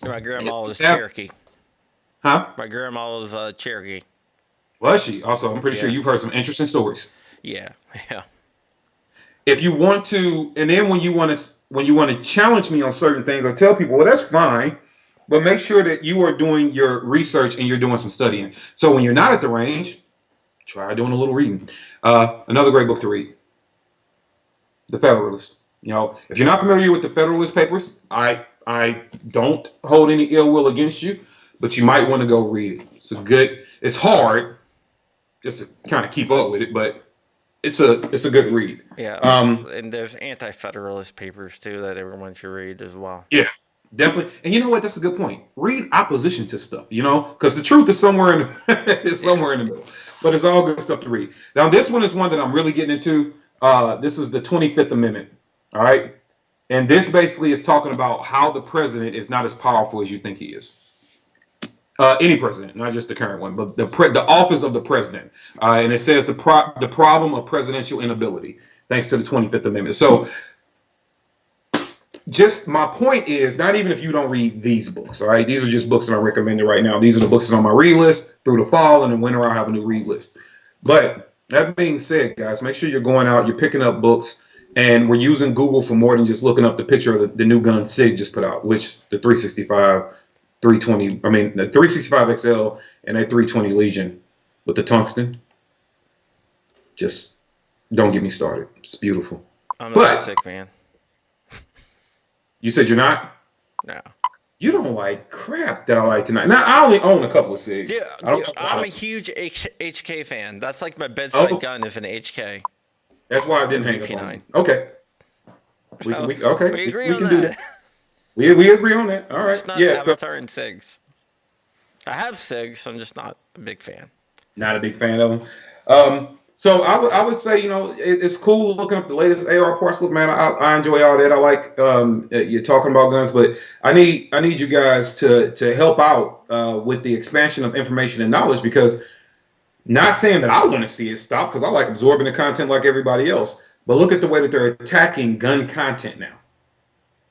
My grandma was Cherokee. huh? My grandma was Cherokee. Was she? Also, I'm pretty sure Yeah. you've heard some interesting stories. Yeah. Yeah. If you want to, and then when you want to challenge me on certain things, I tell people, well, that's fine, but make sure that you are doing your research and you're doing some studying. So when you're not at the range, try doing a little reading. Another great book to read, The Federalist. If you're not familiar with the Federalist Papers, I don't hold any ill will against you, but you might want to go read it. It's hard just to kind of keep up with it, but it's a good read. Yeah. And there's anti-federalist papers too that everyone should read as well. Yeah, definitely. And you know what? That's a good point. Read opposition to stuff, because the truth is somewhere in the middle. But it's all good stuff to read. Now, this one is one that I'm really getting into. This is the 25th Amendment. All right. And this basically is talking about how the president is not as powerful as you think he is. Any president, not just the current one, but the office of the president. And it says the problem of presidential inability, thanks to the 25th Amendment. So just my point is, not even if you don't read these books, all right? These are just books that I'm recommending right now. These are the books that are on my read list through the fall, and in winter I'll have a new read list. But that being said, guys, make sure you're going out, you're picking up books, and we're using Google for more than just looking up the picture of the new gun SIG just put out, which the 365, 320, the 365 XL and a 320 Legion with the tungsten. Just don't get me started. It's beautiful. I'm not a sick man. You said you're not? No. You don't like crap that I like tonight. Now, I only own a couple of SIGs. Yeah, I'm a huge HK fan. That's like my bedside gun is an HK. That's why I didn't hang up on you. Okay. We agree on do that. We agree on that. All right. It's not Yeah. Avatar and SIGs. I have SIGs. I'm just not a big fan. Not a big fan of them. So I would say, it's cool looking up the latest AR parts. Look, man, I enjoy all that. I like you're talking about guns, but I need you guys to help out with the expansion of information and knowledge, because not saying that I want to see it stop, because I like absorbing the content like everybody else. But look at the way that they're attacking gun content now,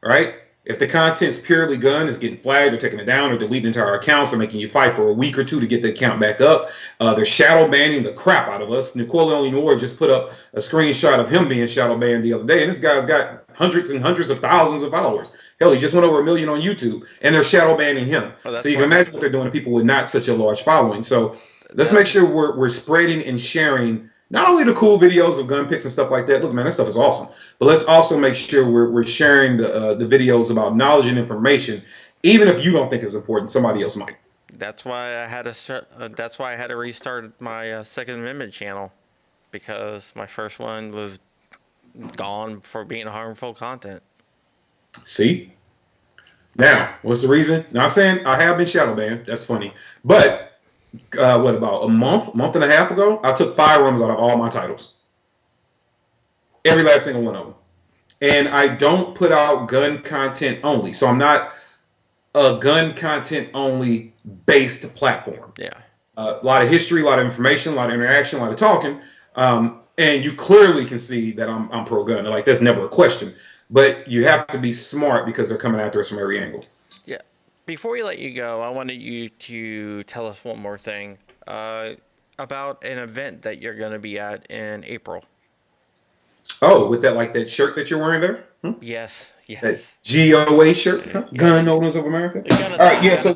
right? If the content's purely gun, it's getting flagged or taking it down or deleting entire accounts or making you fight for a week or two to get the account back up. They're shadow banning the crap out of us. Nicole Noor just put up a screenshot of him being shadow banned the other day, and this guy's got hundreds and hundreds of thousands of followers. Hell, he just went over 1 million on YouTube, and they're shadow banning him. So you can imagine what they're doing to people with not such a large following. So let's make sure we're spreading and sharing not only the cool videos of gun pics and stuff like that. Look, man, that stuff is awesome. But let's also make sure we're sharing the videos about knowledge and information, even if you don't think it's important, somebody else might. That's why I had to restart my Second Amendment channel, because my first one was gone for being harmful content. See? Now, what's the reason? Not saying I have been shadow banned. That's funny. But what, about a month and a half ago, I took Firearms out of all my titles. Every last single one of them. And I don't put out gun content only. So I'm not a gun content only based platform. Yeah. A lot of history, a lot of information, a lot of interaction, a lot of talking. And you clearly can see that I'm pro-gun. Like, there's never a question. But you have to be smart, because they're coming after us from every angle. Yeah. Before we let you go, I wanted you to tell us one more thing about an event that you're going to be at in April. Oh, with that shirt that you're wearing there? Yes. That GOA shirt? Huh? Gun Owners of America? All right, yeah, so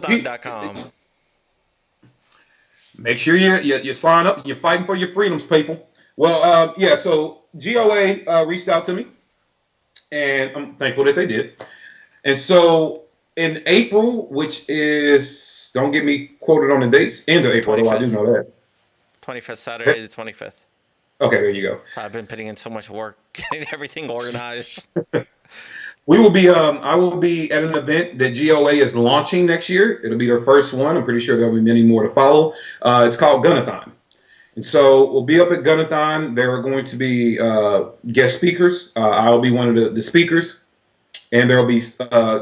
make sure you sign up. You're fighting for your freedoms, people. Well, yeah, so GOA reached out to me, and I'm thankful that they did. And so in April, which is, don't get me quoted on the dates, end of April, although I do know that. 25th, Saturday the 25th. Okay, there you go. I've been putting in so much work getting everything organized. We will be, I will be at an event that GOA is launching next year. It'll be their first one. I'm pretty sure there'll be many more to follow. It's called Gunathon. And so we'll be up at Gunathon. There are going to be guest speakers. I'll be one of the speakers. And there'll be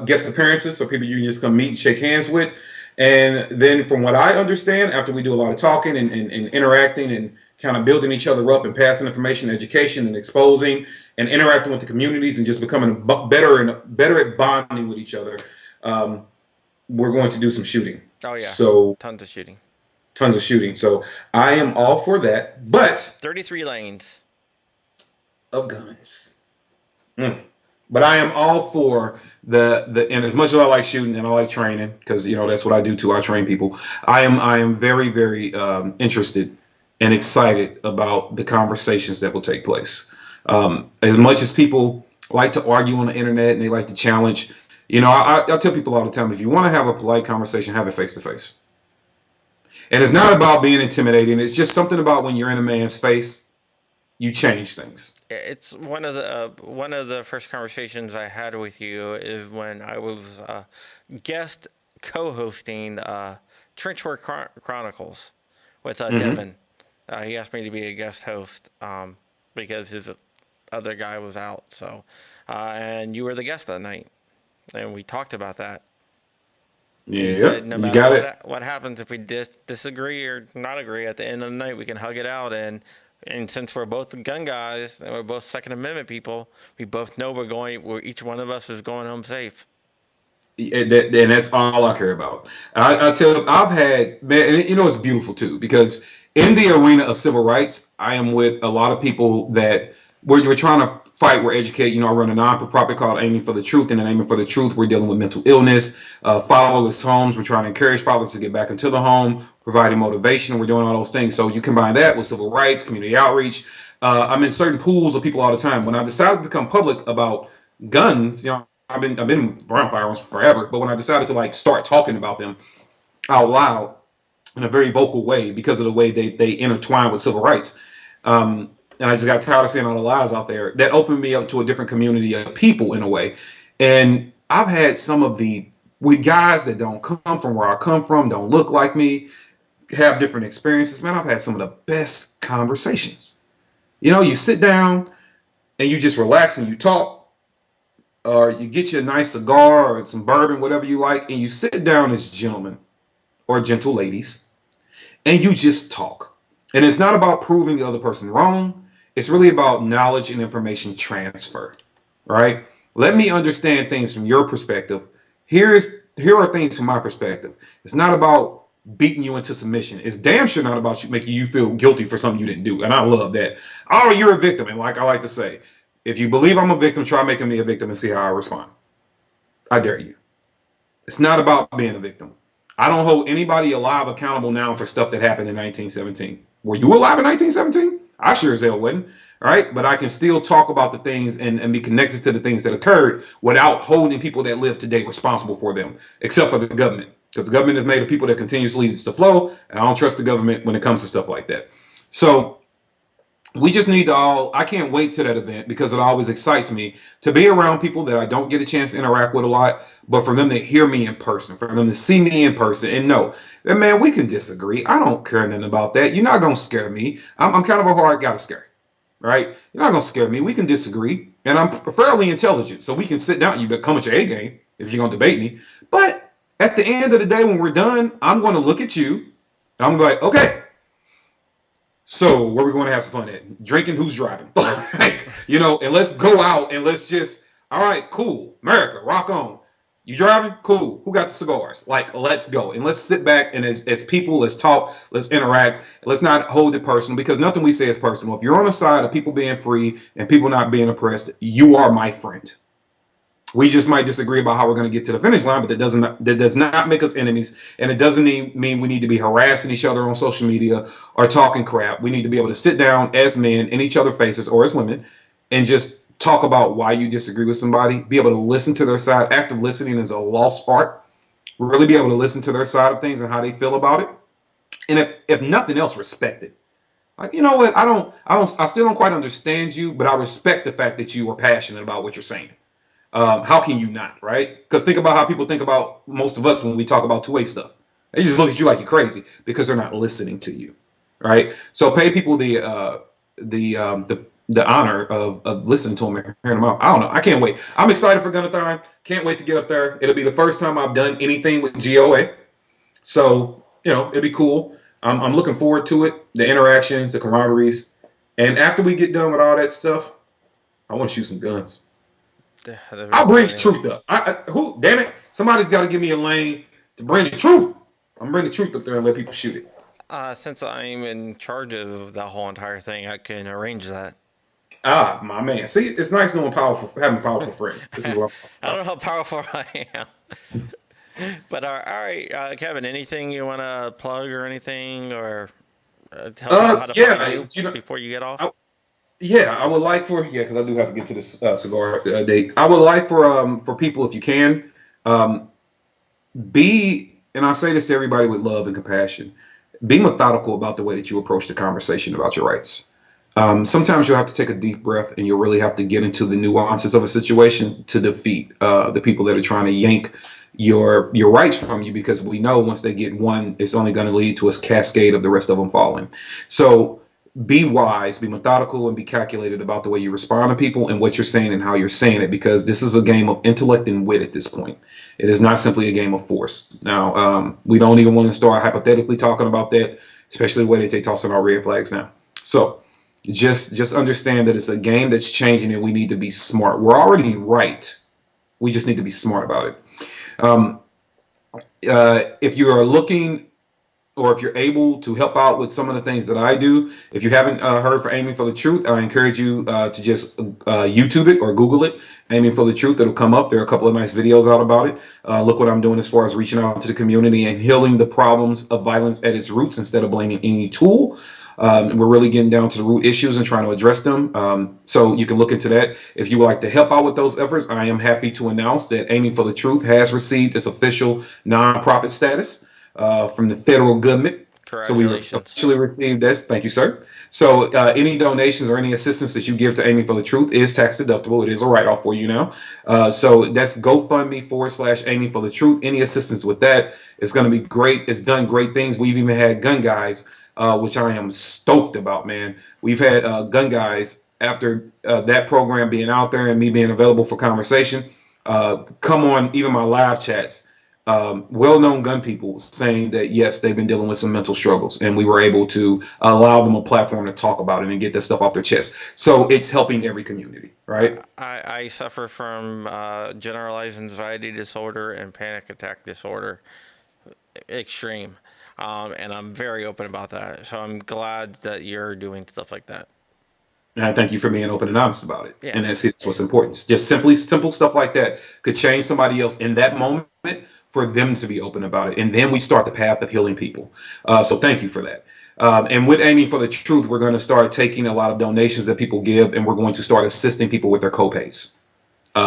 guest appearances, so people you can just come meet and shake hands with. And then from what I understand, after we do a lot of talking and interacting and kind of building each other up and passing information, education, and exposing and interacting with the communities and just becoming better at bonding with each other, we're going to do some shooting. Oh, yeah. So tons of shooting. So I am all for that, but 33 lanes of guns. But I am all for the and as much as I like shooting and I like training, because that's what I do too. I train people. I am very, very interested and excited about the conversations that will take place. As much as people like to argue on the internet and they like to challenge, I tell people all the time, if you want to have a polite conversation, have it face to face. And it's not about being intimidating. It's just something about when you're in a man's face, you change things. It's one of the first conversations I had with you is when I was guest co-hosting Trenchwork Chronicles with Devin. He asked me to be a guest host because his other guy was out. So, and you were the guest that night, and we talked about that. Yeah, you said no you got matter what happens, if we disagree or not agree, at the end of the night we can hug it out. And since we're both gun guys and we're both Second Amendment people, we both know each one of us is going home safe. And that's all I care about. I've had, man, and it's beautiful too, because in the arena of civil rights, I am with a lot of people that we're trying to fight, we're educating. I run a non-for-profit called Aiming for the Truth, and in Aiming for the Truth, we're dealing with mental illness, fatherless homes. We're trying to encourage fathers to get back into the home, providing motivation. We're doing all those things. So you combine that with civil rights, community outreach. I'm in certain pools of people all the time. When I decided to become public about guns, I've been around firearms forever, but when I decided to start talking about them out loud in a very vocal way, because of the way they intertwine with civil rights, and I just got tired of seeing all the lies out there, that opened me up to a different community of people in a way. And I've had some of with guys that don't come from where I come from, don't look like me, have different experiences. Man, I've had some of the best conversations. You sit down and you just relax and you talk, or you get you a nice cigar or some bourbon, whatever you like, and you sit down as gentlemen or gentle ladies, and you just talk. And it's not about proving the other person wrong. It's really about knowledge and information transfer, right? Let me understand things from your perspective. Here are things from my perspective. It's not about beating you into submission. It's damn sure not about you making you feel guilty for something you didn't do. And I love that. Oh, you're a victim. And like I like to say, if you believe I'm a victim, try making me a victim and see how I respond. I dare you. It's not about being a victim. I don't hold anybody alive accountable now for stuff that happened in 1917. Were you alive in 1917? I sure as hell wasn't. Right? But I can still talk about the things and be connected to the things that occurred without holding people that live today responsible for them, except for the government. Because the government is made of people that continuously leads the flow, and I don't trust the government when it comes to stuff like that. So we just need to I can't wait to that event because it always excites me to be around people that I don't get a chance to interact with a lot, but for them to hear me in person, for them to see me in person and know that, man, we can disagree. I don't care nothing about that. You're not going to scare me. I'm kind of a hard guy to scare, right? You're not going to scare me. We can disagree, and I'm fairly intelligent, so we can sit down. You better come with your A game if you're going to debate me. But at the end of the day, when we're done, I'm going to look at you, and I'm going to be like, okay, so where we going to have some fun at? Drinking, who's driving? And let's go out and let's just, all right, cool. America, rock on. You driving? Cool. Who got the cigars? Like, let's go. And let's sit back and as people, let's talk, let's interact. Let's not hold it personal because nothing we say is personal. If you're on the side of people being free and people not being oppressed, you are my friend. We just might disagree about how we're going to get to the finish line, but that does not make us enemies, and it doesn't mean we need to be harassing each other on social media or talking crap. We need to be able to sit down as men in each other's faces or as women and just talk about why you disagree with somebody, be able to listen to their side. Active listening is a lost art. Really be able to listen to their side of things and how they feel about it. And if nothing else, respect it. Like, you know what? I still don't quite understand you, but I respect the fact that you are passionate about what you're saying. How can you not, right? Because think about how people think about most of us when we talk about two-way stuff. They just look at you like you're crazy because they're not listening to you, right? So pay people the honor of listening to them and hearing them out. I don't know. I can't wait. I'm excited for Gunathon. Can't wait to get up there. It'll be the first time I've done anything with GOA. So, it'll be cool. I'm looking forward to it. The interactions, the camaraderies. And after we get done with all that stuff, I want to shoot some guns. I'll bring the truth up. Damn it. Somebody's got to give me a lane to bring the truth. I'm bring the truth up there and let people shoot it. Since I'm in charge of the whole entire thing, I can arrange that. My man. See, it's nice having powerful friends. This is what I'm talking about. I don't know how powerful I am. But all right, Kevin, anything you want to plug or anything, or tell people how to find you before you get off? I would like because I do have to get to this cigar date. I would like for people, if you can, and I say this to everybody with love and compassion, be methodical about the way that you approach the conversation about your rights. Sometimes you'll have to take a deep breath and you'll really have to get into the nuances of a situation to defeat the people that are trying to yank your rights from you, because we know once they get one, it's only going to lead to a cascade of the rest of them falling. So be wise, be methodical, and be calculated about the way you respond to people and what you're saying and how you're saying it, because this is a game of intellect and wit at this point. It is not simply a game of force. Now, we don't even want to start hypothetically talking about that, especially the way that they're tossing our red flags now. So just understand that it's a game that's changing and we need to be smart. We're already right. We just need to be smart about it. If you are looking, or if you're able to help out with some of the things that I do, if you haven't heard for Aiming for the Truth, I encourage you to just YouTube it or Google it, Aiming for the Truth. It'll come up. There are a couple of nice videos out about it. Look what I'm doing as far as reaching out to the community and healing the problems of violence at its roots instead of blaming any tool. We're really getting down to the root issues and trying to address them. So you can look into that. If you would like to help out with those efforts, I am happy to announce that Aiming for the Truth has received its official nonprofit status from the federal government. So we officially received this. Thank you, sir. So any donations or any assistance that you give to Aiming for the Truth is tax deductible. It is a write-off for you now. So that's GoFundMe/Aiming for the Truth. Any assistance with that is going to be great. It's done great things. We've even had gun guys which I am stoked about, man. We've had gun guys after that program being out there and me being available for conversation, come on even my live chats. Well-known gun people saying that, yes, they've been dealing with some mental struggles, and we were able to allow them a platform to talk about it and get this stuff off their chest. So it's helping every community, right? I suffer from generalized anxiety disorder and panic attack disorder, extreme, and I'm very open about that. So I'm glad that you're doing stuff like that. And I thank you for being open and honest about it. Yeah. And that's what's important. Just simple stuff like that could change somebody else in that moment for them to be open about it. And then we start the path of healing people. So thank you for that. And with Aiming for the Truth, we're going to start taking a lot of donations that people give, and we're going to start assisting people with their co-pays.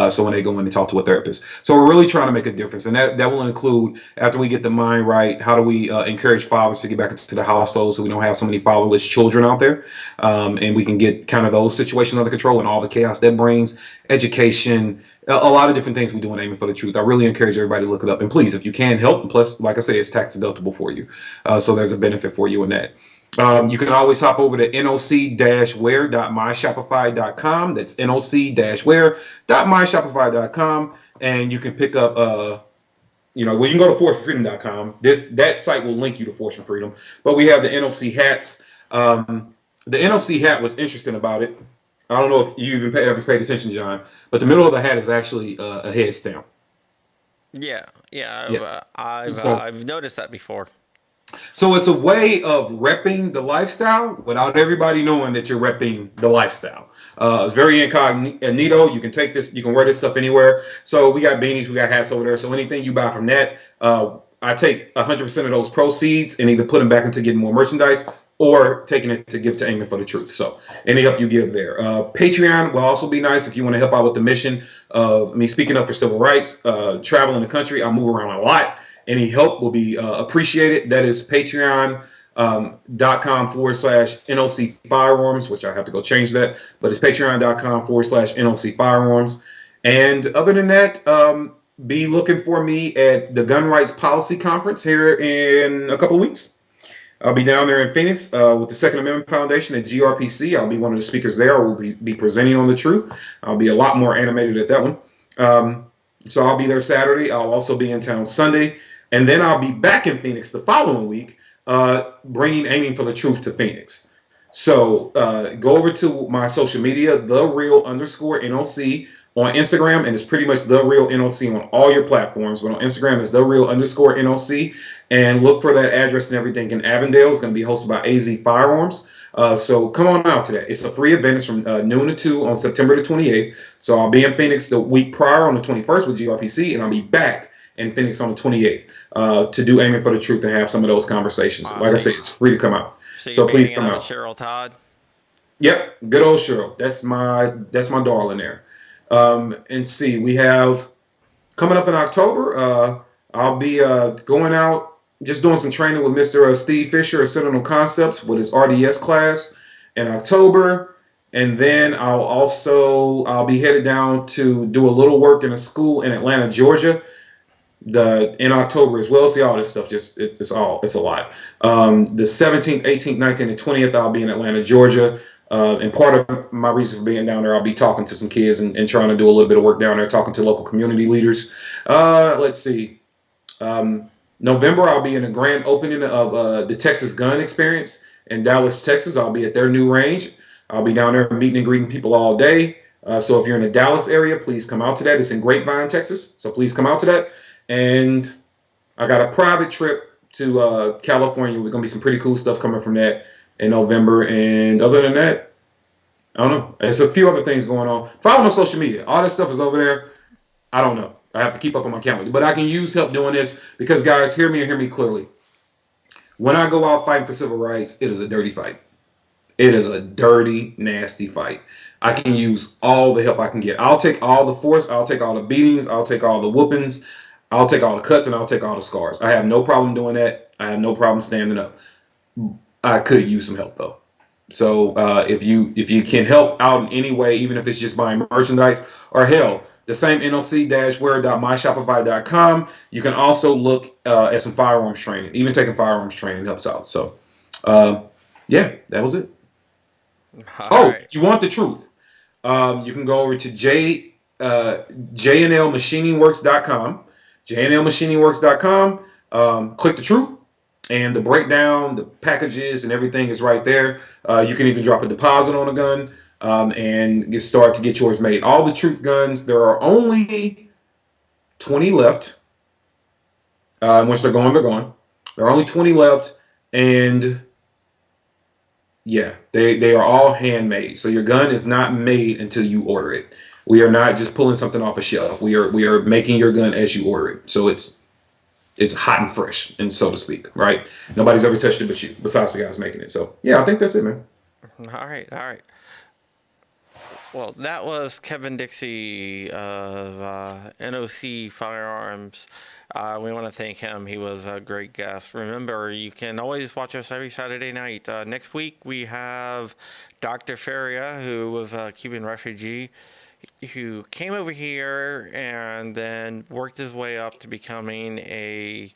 So when they go in and talk to a therapist. So we're really trying to make a difference. And that will include, after we get the mind right, how do we encourage fathers to get back into the household so we don't have so many fatherless children out there. And we can get kind of those situations under control and all the chaos that brings, education, a lot of different things we do in Aiming for the Truth. I really encourage everybody to look it up. And please, if you can help, and plus, like I say, it's tax deductible for you. So there's a benefit for you in that. You can always hop over to noc-ware.myshopify.com. That's noc-ware.myshopify.com. And you can pick up, you can go to forceforfreedom.com. That site will link you to Force for Freedom. But we have the NOC hats. The NOC hat, what's interesting about it, I don't know if you even ever paid attention, John, but the middle of the hat is actually a head stamp. Yeah. I've noticed that before. So it's a way of repping the lifestyle without everybody knowing that you're repping the lifestyle. It's very incognito. You can take this, you can wear this stuff anywhere. So we got beanies, we got hats over there. So anything you buy from that, I take 100% of those proceeds and either put them back into getting more merchandise or taking it to give to Aiming for the Truth. So any help you give there. Patreon will also be nice if you want to help out with the mission of me speaking up for civil rights, traveling the country. I move around a lot. Any help will be appreciated. That is patreon.com/NOC Firearms, which I have to go change that, but it's patreon.com/NOC Firearms. And other than that, be looking for me at the Gun Rights Policy Conference here in a couple of weeks. I'll be down there in Phoenix with the Second Amendment Foundation at GRPC. I'll be one of the speakers there. I will be presenting on the truth. I'll be a lot more animated at that one. So I'll be there Saturday. I'll also be in town Sunday. And then I'll be back in Phoenix the following week, bringing Aiming for the Truth to Phoenix. So go over to my social media, @TheReal_NOC on Instagram, and it's pretty much The Real NOC on all your platforms. But on Instagram, it's @TheReal_NOC, and look for that address and everything in Avondale. It's going to be hosted by AZ Firearms. So come on out to that. It's a free event. It's from noon to 2 on September the 28th. So I'll be in Phoenix the week prior on the 21st with GRPC, and I'll be back in Phoenix on the 28th to do Aiming for the Truth and have some of those conversations. Awesome. Like I said, it's free to come out. So please come out. Cheryl Todd. Yep, good old Cheryl. That's my darling there. And see, we have coming up in October. I'll be going out, just doing some training with Mr. Steve Fisher of Sentinel Concepts with his RDS class in October. And then I'll be headed down to do a little work in a school in Atlanta, Georgia, in October as well. See, all this stuff, it's a lot. The 17th, 18th, 19th, and 20th, I'll be in Atlanta, Georgia. And part of my reason for being down there, I'll be talking to some kids and trying to do a little bit of work down there, talking to local community leaders. Let's see. November, I'll be in a grand opening of the Texas Gun Experience in Dallas, Texas. I'll be at their new range. I'll be down there meeting and greeting people all day. So if you're in the Dallas area, please come out to that. It's in Grapevine, Texas. So please come out to that. And I got a private trip to California. We're going to be some pretty cool stuff coming from that in November. And other than that, I don't know. There's a few other things going on. Follow my social media. All that stuff is over there. I don't know. I have to keep up on my calendar. But I can use help doing this because, guys, hear me and hear me clearly. When I go out fighting for civil rights, it is a dirty fight. It is a dirty, nasty fight. I can use all the help I can get. I'll take all the force. I'll take all the beatings. I'll take all the whoopings. I'll take all the cuts, and I'll take all the scars. I have no problem doing that. I have no problem standing up. I could use some help, though. So if you can help out in any way, even if it's just buying merchandise, or hell, the same noc-ware.myshopify.com. You can also look at some firearms training. Even taking firearms training helps out. So Yeah, that was it. All right. You want the truth? You can go over to jnlmachiningworks.com, jnlmachiningworks.com, click the truth, and the breakdown, the packages, and everything is right there. You can even drop a deposit on a gun and start to get yours made. All the truth guns, there are only 20 left. Once they're gone, they're gone. There are only 20 left, and yeah, they are all handmade. So your gun is not made until you order it. We are not just pulling something off a shelf. We are making your gun as you order it. So it's hot and fresh, and so to speak, right? Nobody's ever touched it but you, besides the guys making it. So yeah, I think that's it, man. All right. Well, that was Kevin Dixie of NOC Firearms. We want to thank him. He was a great guest. Remember, you can always watch us every Saturday night. Next week, we have Dr. Feria, who was a Cuban refugee, who came over here and then worked his way up to becoming a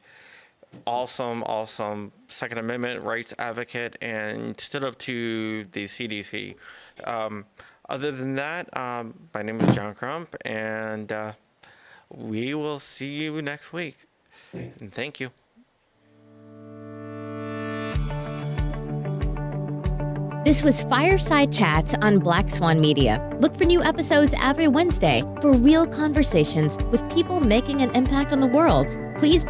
awesome Second Amendment rights advocate and stood up to the CDC. Other than that, my name is John Crump, and we will see you next week. And thank you. This was Fireside Chats on Black Swan Media. Look for new episodes every Wednesday for real conversations with people making an impact on the world. Please